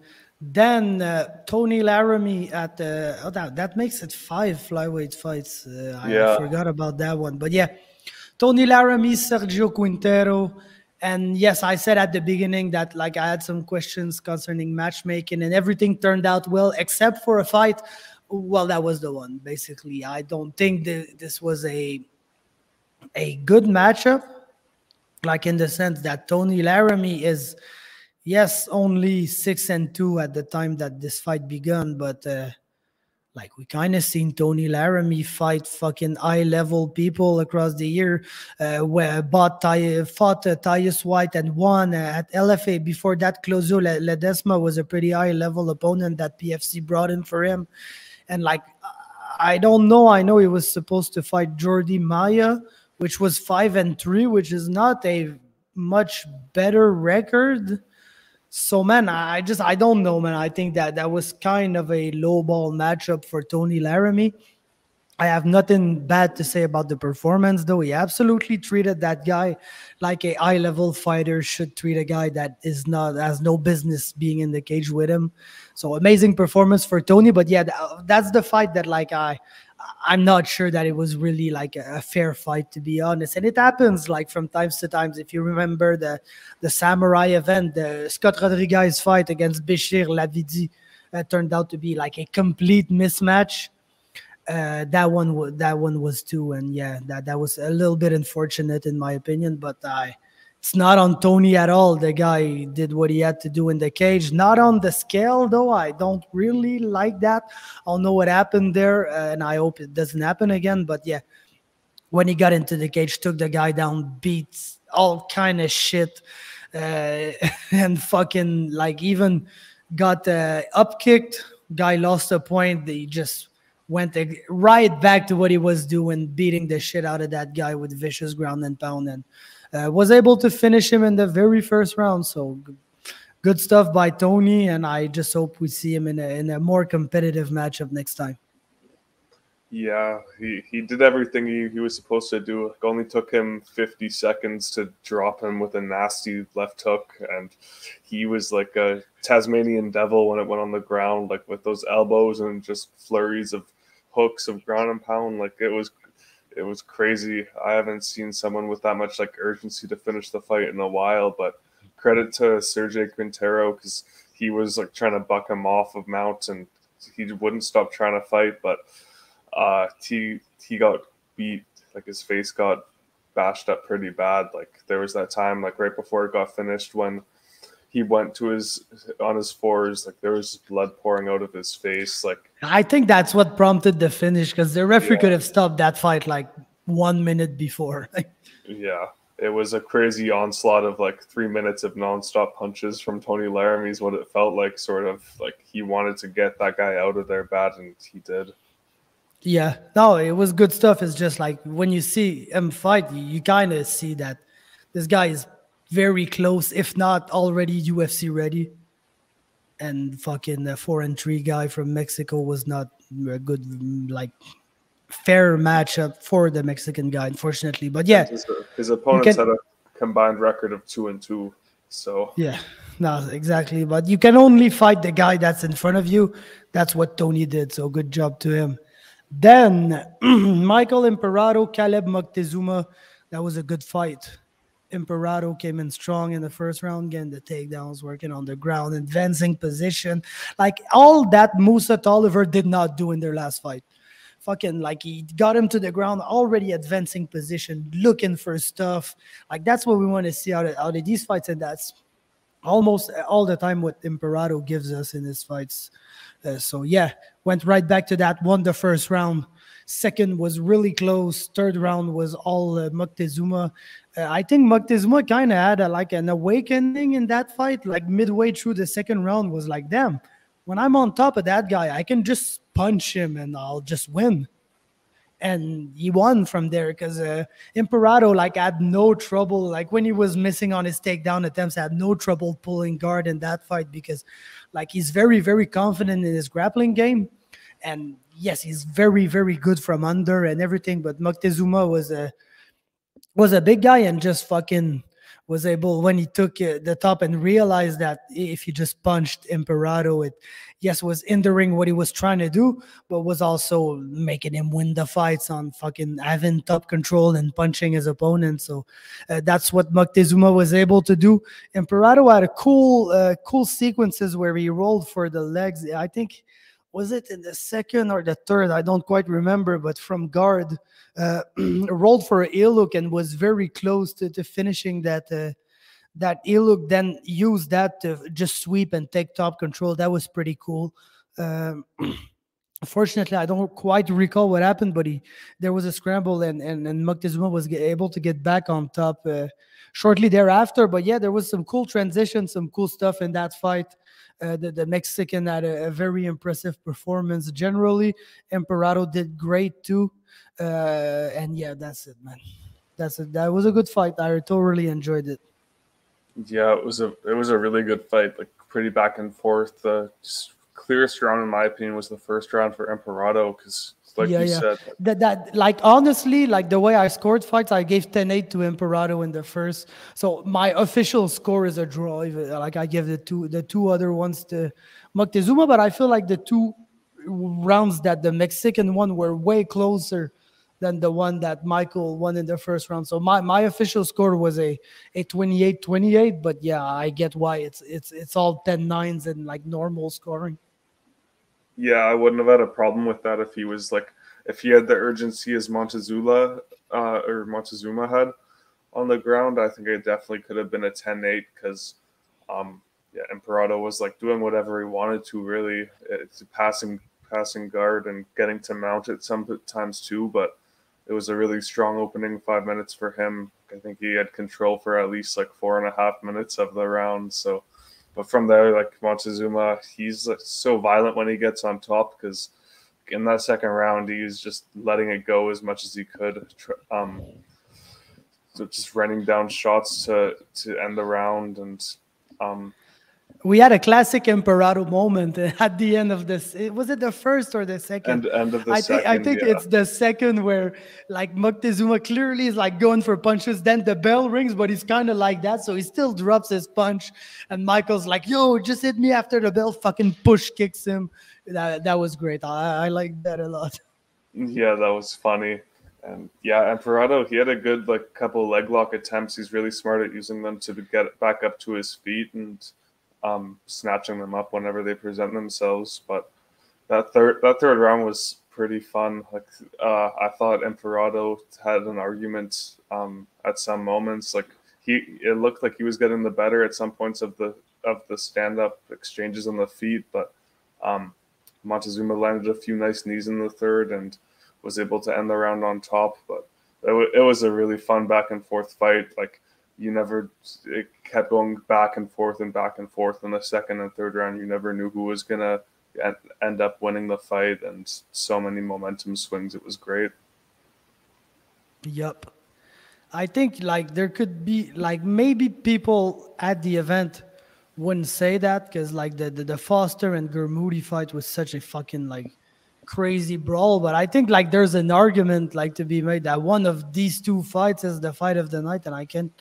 Then Tony Laramie at the that makes it 5 flyweight fights. I forgot about that one, but yeah, Tony Laramie, Sergio Quintero, and yes, I said at the beginning that like I had some questions concerning matchmaking, and everything turned out well except for a fight. Well, that was the one. Basically, I don't think this was a good matchup, like in the sense that Tony Laramie is. Yes, only 6-2 at the time that this fight began, but like we kind of seen Tony Laramie fight fucking high-level people across the year. Fought Tyus White and won at LFA. Before that, Claudio Ledesma was a pretty high-level opponent that PFC brought in for him. And like, I don't know. I know he was supposed to fight Jordi Maya, which was 5-3, which is not a much better record. So, man, I don't know, man. I think that was kind of a low-ball matchup for Tony Laramie. I have nothing bad to say about the performance, though. He absolutely treated that guy like a high-level fighter should treat a guy that has no business being in the cage with him. So, amazing performance for Tony. But, yeah, that's the fight that, like, I'm not sure that it was really like a fair fight, to be honest. And it happens like from times to times. If you remember the Samurai event, the Scott Rodriguez fight against Bishir Lavidi turned out to be like a complete mismatch. That one was too. And yeah, that was a little bit unfortunate in my opinion, but it's not on Tony at all. The guy did what he had to do in the cage. Not on the scale, though. I don't really like that. I'll know what happened there, and I hope it doesn't happen again. But yeah, when he got into the cage, took the guy down, beat all kind of shit, and fucking like even got up kicked. Guy lost a point. He just went right back to what he was doing, beating the shit out of that guy with vicious ground and pound, and was able to finish him in the very first round. So good stuff by Tony, and I just hope we see him in a more competitive matchup next time. Yeah, he did everything he was supposed to do. It only took him 50 seconds to drop him with a nasty left hook, and he was like a Tasmanian devil when it went on the ground, like with those elbows and just flurries of hooks of ground and pound. Like it was crazy. I haven't seen someone with that much like urgency to finish the fight in a while, but credit to Sergio Quintero because he was like trying to buck him off of Mount and he wouldn't stop trying to fight, but he got beat, like his face got bashed up pretty bad. Like there was that time like right before it got finished when he went to his fours, like there was blood pouring out of his face. Like I think that's what prompted the finish because the referee could have stopped that fight like 1 minute before. Yeah, it was a crazy onslaught of like 3 minutes of nonstop punches from Tony Laramie is what it felt like, sort of like he wanted to get that guy out of there bad, and he did. Yeah, no, it was good stuff. It's just like when you see him fight, you kind of see that this guy is very close, if not already UFC ready. And fucking the 4-3 guy from Mexico was not a good, like, fair matchup for the Mexican guy, unfortunately. But yeah, his opponents had a combined record of 2-2. So yeah, no, exactly. But you can only fight the guy that's in front of you. That's what Tony did. So good job to him. Then Michael Imperato, Caleb Moctezuma. That was a good fight. Imperato came in strong in the first round, getting the takedowns, working on the ground, advancing position. Like all that Musa Tolliver did not do in their last fight. Fucking like he got him to the ground, already advancing position, looking for stuff. Like that's what we want to see out of these fights, and that's almost all the time what Imperato gives us in his fights. So yeah, went right back to that, won the first round. Second was really close. Third round was all Moctezuma. I think Moctezuma kind of had an awakening in that fight. Like midway through the second round was like, damn, when I'm on top of that guy, I can just punch him and I'll just win. And he won from there because Imperato had no trouble. Like when he was missing on his takedown attempts, had no trouble pulling guard in that fight because he's very, very confident in his grappling game. And yes, he's very, very good from under and everything. But Moctezuma was a big guy and just fucking was able, when he took the top and realized that if he just punched Imperato, it was hindering what he was trying to do, but was also making him win the fights on fucking having top control and punching his opponent. So that's what Moctezuma was able to do. Imperato had a cool sequences where he rolled for the legs. I think, was it in the second or the third? I don't quite remember, but from guard, rolled for a heel hook and was very close to finishing that heel hook, then used that to just sweep and take top control. That was pretty cool. Unfortunately, I don't quite recall what happened, but there was a scramble and Moctezuma was able to get back on top shortly thereafter. But yeah, there was some cool transitions, some cool stuff in that fight. The Mexican had a very impressive performance. Generally, Imperato did great too. And yeah, that's it, man. That's it. That was a good fight. I totally enjoyed it. Yeah, it was a really good fight. Like pretty back and forth. The clearest round, in my opinion, was the first round for Imperato because, like you said, that like honestly, like the way I scored fights, I gave 10-8 to Imperato in the first. So my official score is a draw. Like I give the two other ones to Moctezuma, but I feel like the two rounds that the Mexican won were way closer than the one that Michael won in the first round. So my official score was a 28-28, but yeah, I get why it's all 10-9s and like normal scoring. Yeah, I wouldn't have had a problem with that if he had the urgency as Montezuma had on the ground. I think it definitely could have been a 10-8 because Imperato was like doing whatever he wanted to, really. It's passing guard and getting to mount it sometimes too, but it was a really strong opening 5 minutes for him. I think he had control for at least like 4.5 minutes of the round. So, but from there, like Montezuma, he's like so violent when he gets on top because in that second round, he's just letting it go as much as he could. So just running down shots to end the round. And we had a classic Imperato moment at the end of this. Was it the first or the second? End of the second. I think it's the second where like Moctezuma clearly is like going for punches. Then the bell rings, but he's kind of like that. So he still drops his punch. And Michael's like, yo, just hit me after the bell. Fucking push kicks him. That was great. I like that a lot. Yeah, that was funny. And yeah, Imperato, he had a good like couple leg lock attempts. He's really smart at using them to get back up to his feet and snatching them up whenever they present themselves. But that third round was pretty fun. Like I thought Imperato had an argument at some moments. Like it looked like he was getting the better at some points of the stand up exchanges on the feet, but Montezuma landed a few nice knees in the third and was able to end the round on top. But it was a really fun back and forth fight. Like it kept going back and forth in the second and third round. You never knew who was going to end up winning the fight, and so many momentum swings. It was great. Yep. I think like there could be like maybe people at the event wouldn't say that because like the Foster and Gurmoudi fight was such a fucking like crazy brawl, but I think like there's an argument like to be made that one of these two fights is the fight of the night, and I can't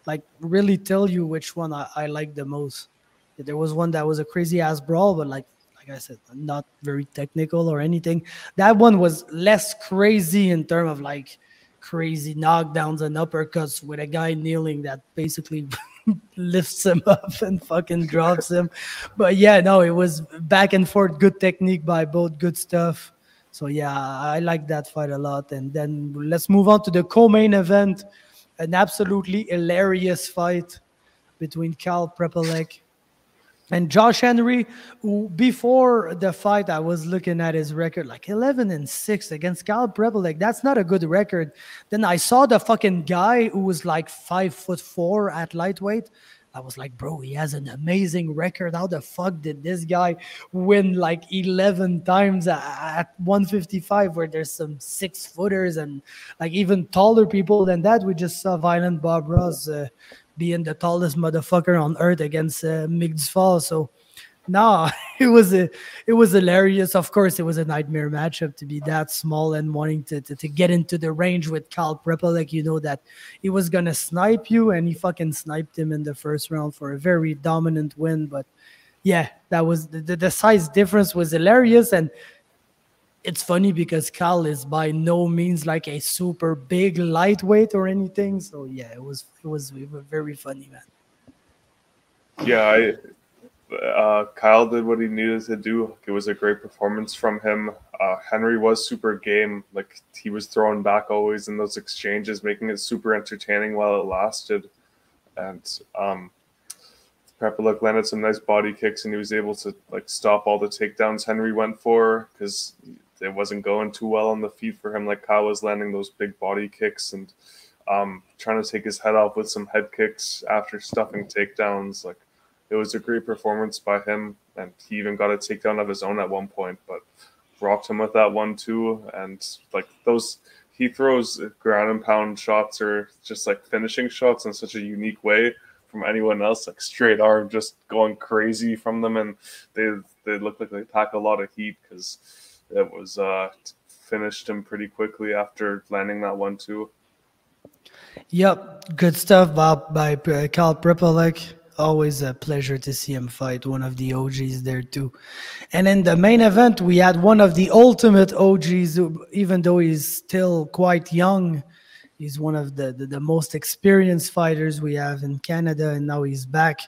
like really tell you which one I like the most. There was one that was a crazy ass brawl, but like I said, not very technical or anything. That one was less crazy in terms of like crazy knockdowns and uppercuts with a guy kneeling that basically lifts him up and fucking drops him. But yeah, no, it was back and forth, good technique by both, good stuff. So yeah, I like that fight a lot. And then let's move on to the co-main event. An absolutely hilarious fight between Cal Prepelec and Josh Henry, who before the fight, I was looking at his record, like 11-6 against Cal Prepelec. That's not a good record. Then I saw the fucking guy who was like 5'4" at lightweight. I was like, bro, he has an amazing record. How the fuck did this guy win like 11 times at 155 where there's some 6-footers and like even taller people than that? We just saw Violent Bob Ross being the tallest motherfucker on earth against Miggs Fall. So No, it was hilarious. Of course, it was a nightmare matchup to be that small and wanting to get into the range with Cal Prepelec. You know that he was gonna snipe you, and he fucking sniped him in the first round for a very dominant win. But yeah, that was the size difference was hilarious, and it's funny because Cal is by no means like a super big lightweight or anything. So yeah, it was very funny, man. Yeah, Kyle did what he needed to do. It was a great performance from him. Henry was super game. Like, he was throwing back always in those exchanges, making it super entertaining while it lasted. And Prepelec landed some nice body kicks, and he was able to like stop all the takedowns Henry went for, because it wasn't going too well on the feet for him. Like, Kyle was landing those big body kicks and trying to take his head off with some head kicks after stuffing takedowns. Like, it was a great performance by him, and he even got a takedown of his own at one point, but rocked him with that 1-2. And like, those, he throws ground and pound shots or just like finishing shots in such a unique way from anyone else, like straight arm just going crazy from them, and they look like they pack a lot of heat, because it was finished him pretty quickly after landing that 1-2. Yep, good stuff by Cal Prepelec. Always a pleasure to see him fight, one of the OGs there too. And in the main event, we had one of the ultimate OGs, even though he's still quite young. He's one of the most experienced fighters we have in Canada, and now he's back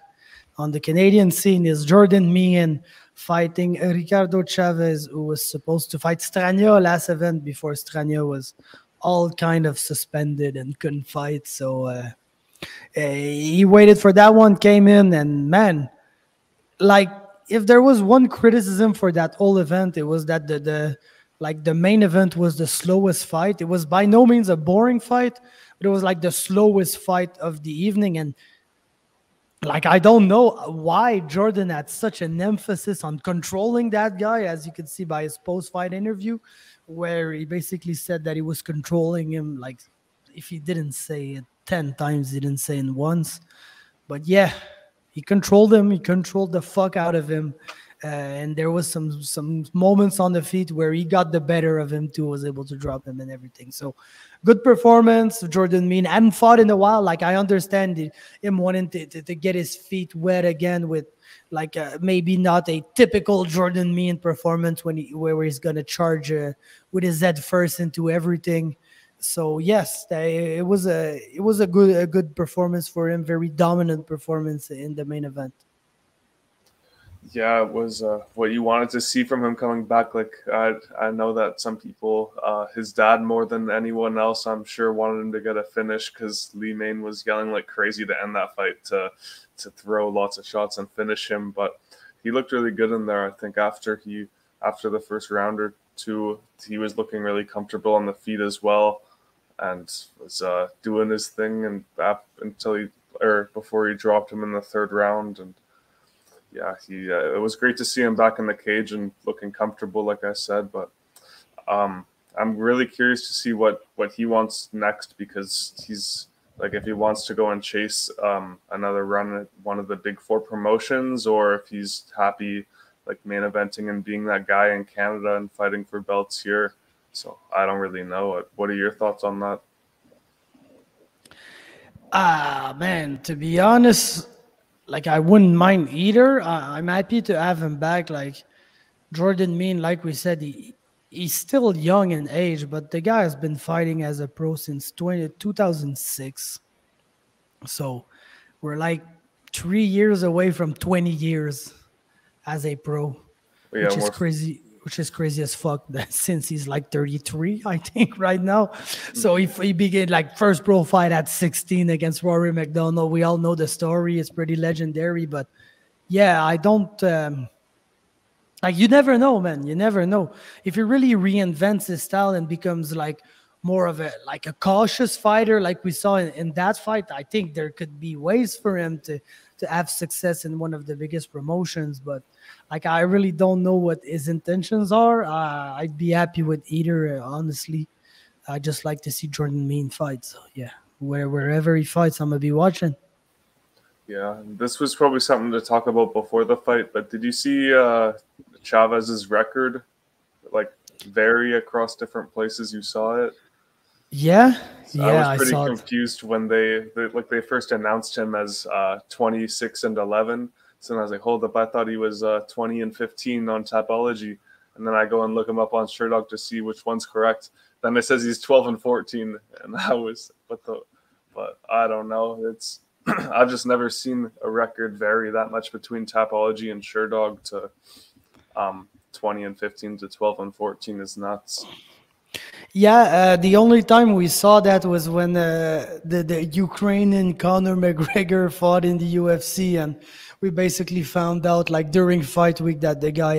on the Canadian scene. Is Jordan Meehan fighting Ricardo Chavez, who was supposed to fight Strania last event before Strania was all kind of suspended and couldn't fight. So he waited for that one, came in, and man, like, if there was one criticism for that whole event, it was that the main event was the slowest fight. It was by no means a boring fight, but it was like the slowest fight of the evening. And like, I don't know why Jordan had such an emphasis on controlling that guy, as you can see by his post-fight interview, where he basically said that he was controlling him. Like, if he didn't say it 10 times, he didn't say it once. But yeah, he controlled him. He controlled the fuck out of him. And there was some moments on the feet where he got the better of him too, was able to drop him and everything. So good performance. Jordan Meehan hadn't fought in a while. Like, I understand him wanting to get his feet wet again with like maybe not a typical Jordan Meehan performance where he's gonna charge with his head first into everything. So yes, it was a good performance for him. Very dominant performance in the main event. Yeah, it was what you wanted to see from him coming back. Like, I know that some people, his dad more than anyone else, I'm sure, wanted him to get a finish, because Lee Main was yelling like crazy to end that fight, to throw lots of shots and finish him. But he looked really good in there. I think after the first round or two, he was looking really comfortable on the feet as well, and was doing his thing and before he dropped him in the third round. And yeah, it was great to see him back in the cage and looking comfortable, like I said. But I'm really curious to see what he wants next, because he's like, if he wants to go and chase another run at one of the big four promotions, or if he's happy like main eventing and being that guy in Canada and fighting for belts here. So I don't really know. What are your thoughts on that? Man, to be honest, like, I wouldn't mind either. I'm happy to have him back. Like, Jordan Meehan, like we said, he's still young in age, but the guy has been fighting as a pro since 2006. So we're like 3 years away from 20 years as a pro, which is crazy. Which is crazy as fuck, since he's like 33, I think, right now. So if he began like first pro fight at 16 against Rory McDonald, we all know the story. It's pretty legendary. But yeah, I don't like, you never know, man. You never know. If he really reinvents his style and becomes like more of a cautious fighter, like we saw in that fight, I think there could be ways for him to have success in one of the biggest promotions. But like, I really don't know what his intentions are. I'd be happy with either, honestly. I just like to see Jordan Meehan fight. So yeah, wherever he fights, I'm gonna be watching. Yeah, this was probably something to talk about before the fight, but did you see Chavez's record like vary across different places? You saw it? Yeah, I was I pretty saw it. confused when they first announced him as 26-11. So I was like, hold up, I thought he was 20-15 on Tapology, and then I go and look him up on Sherdog to see which one's correct. Then it says he's 12-14, and but I don't know. It's I've just never seen a record vary that much between Tapology and Sherdog to 20-15 to 12-14 is nuts. Yeah, the only time we saw that was when the Ukrainian Conor McGregor fought in the UFC, and we basically found out like during fight week that the guy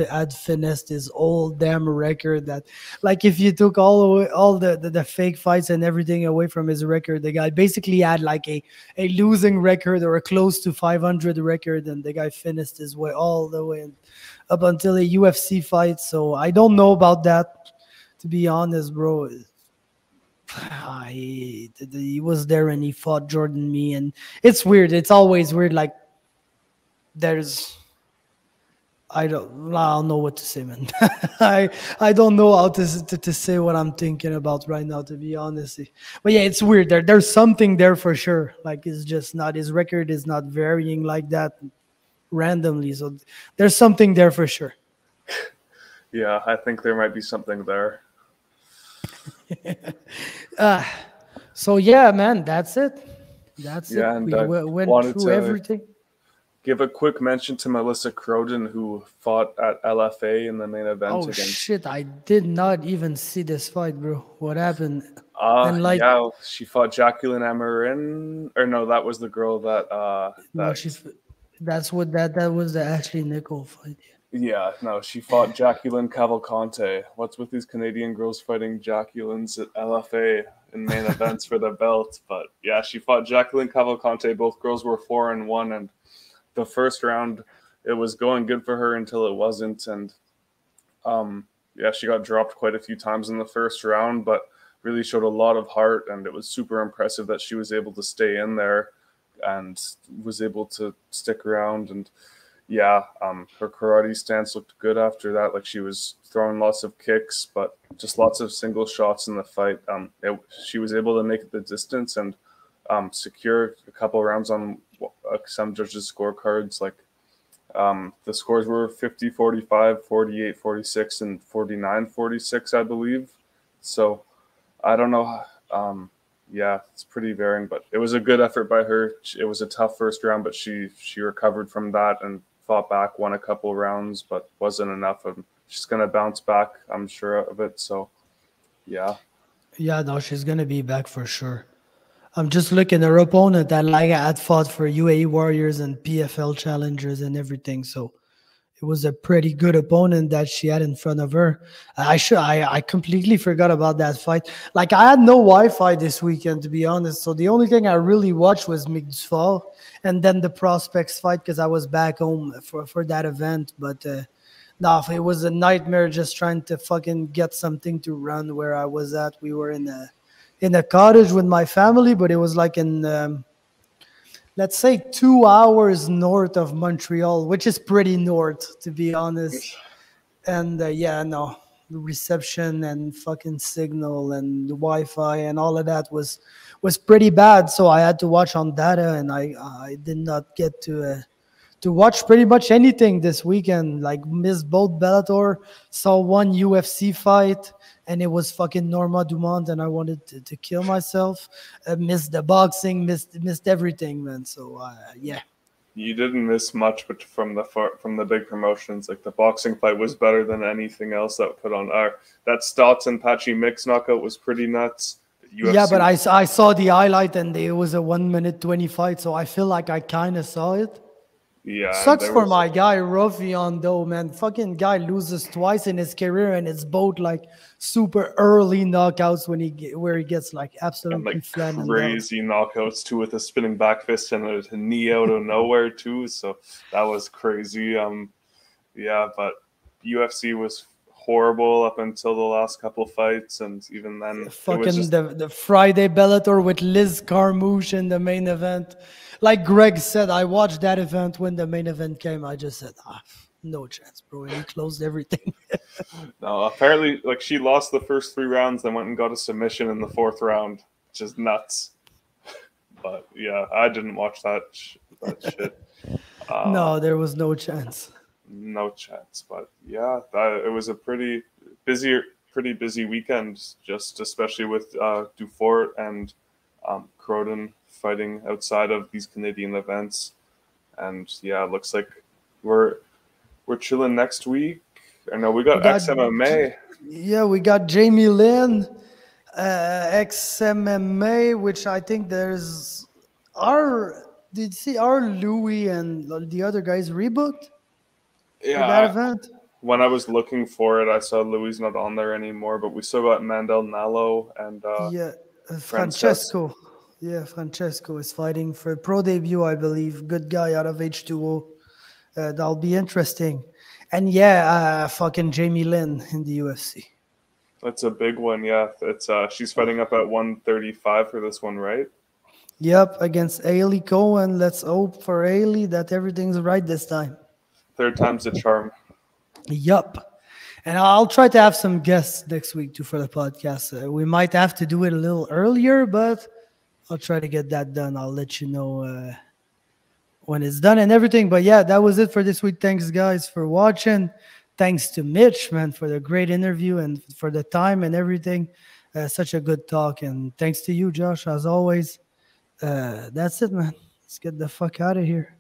had finessed his old damn record. That like if you took all the fake fights and everything away from his record, the guy basically had like a losing record or a close to 500 record, and the guy finished his way all the way up until a UFC fight. So I don't know about that. To be honest, bro, he was there and he fought Jordan Me, and it's weird. It's always weird. Like I don't know what to say, man. I don't know how to say what I'm thinking about right now, to be honest. But yeah, it's weird. There's something there for sure. Like it's just not, his record is not varying like that randomly. So there's something there for sure. Yeah, I think there might be something there. So yeah, man, that's it. That's yeah, it. And we went through everything. Give a quick mention to Melissa Croden, who fought at LFA in the main event. Oh shit! I did not even see this fight, bro. What happened? Yeah, she fought Jacqueline Amarin, or no, that was the girl that. No, that was the Ashley Nicole fight. Yeah, no, she fought Jacqueline Cavalcante. What's with these Canadian girls fighting Jacquelines at LFA in main events for the belt? But yeah, she fought Jacqueline Cavalcante. Both girls were 4-1, and the first round it was going good for her until it wasn't. And yeah, she got dropped quite a few times in the first round, but really showed a lot of heart, and it was super impressive that she was able to stay in there and was able to stick around. And yeah, her karate stance looked good after that. Like she was throwing lots of kicks, but just lots of single shots in the fight. She was able to make the distance and secure a couple rounds on some judges' scorecards. Like the scores were 50-45, 48-46, and 49-46, I believe. So I don't know. Yeah, it's pretty varying, but it was a good effort by her. It was a tough first round, but she recovered from that and fought back, won a couple rounds, but wasn't enough. She's going to bounce back, I'm sure of it. So, yeah. Yeah, no, she's going to be back for sure. I'm just looking at her opponent that like had fought for UAE Warriors and PFL challengers and everything. So it was a pretty good opponent that she had in front of her. I completely forgot about that fight. Like I had no Wi-Fi this weekend, to be honest. So the only thing I really watched was Dufort and then the Prospects fight because I was back home for that event. But no, it was a nightmare just trying to fucking get something to run where I was at. We were in a cottage with my family, but it was like in let's say 2 hours north of Montreal, which is pretty north, to be honest. And yeah, no, the reception and fucking signal and the Wi-Fi and all of that was pretty bad. So I had to watch on data, and I did not get to watch pretty much anything this weekend. Like missed both Bellator, saw one UFC fight, and it was fucking Norma Dumont, and I wanted to kill myself. Missed the boxing, missed everything, man. So yeah. You didn't miss much, but from the big promotions, like the boxing fight was better than anything else that put on. That Stotts and Patchy Mix knockout was pretty nuts. UFC. Yeah, but I saw the highlight, and it was a 1:20 fight, so I feel like I kind of saw it. Yeah, sucks for my guy Rafion though, man. Fucking guy loses twice in his career, and it's both like super early knockouts where he gets like absolutely like flattened crazy knockouts too, with a spinning back fist and a knee out of nowhere too. So that was crazy. Yeah, but UFC was horrible up until the last couple of fights, and even then, fucking the Friday Bellator with Liz Carmouche in the main event. Like Greg said, I watched that event when the main event came. I just said, no chance, bro. And he closed everything. No, apparently, like, she lost the first 3 rounds, then went and got a submission in the 4th round, which is nuts. But yeah, I didn't watch that shit. No, there was no chance. No chance. But yeah, it was a pretty busy weekend, just especially with Dufort and Croden fighting outside of these Canadian events. And yeah, it looks like we're chilling next week. I know we got XMMA. Yeah, we got Jamie Lynn, XMMA, which I think there's did you see our Louis and the other guys rebooked? Yeah, for that event? When I was looking for it, I saw Louis not on there anymore, but we still got Mandel Nallo and Francesco. Yeah, Francesco is fighting for pro debut, I believe. Good guy out of H2O. That'll be interesting. And yeah, fucking Jamie Lynn in the UFC. That's a big one, yeah. It's she's fighting up at 135 for this one, right? Yep, against Ailey Cohen. Let's hope for Ailey that everything's right this time. 3rd time's the charm. Yup. And I'll try to have some guests next week too for the podcast. We might have to do it a little earlier, but I'll try to get that done. I'll let you know when it's done and everything. But yeah, that was it for this week. Thanks, guys, for watching. Thanks to Mitch, man, for the great interview and for the time and everything. Such a good talk. And thanks to you, Josh, as always. That's it, man. Let's get the fuck out of here.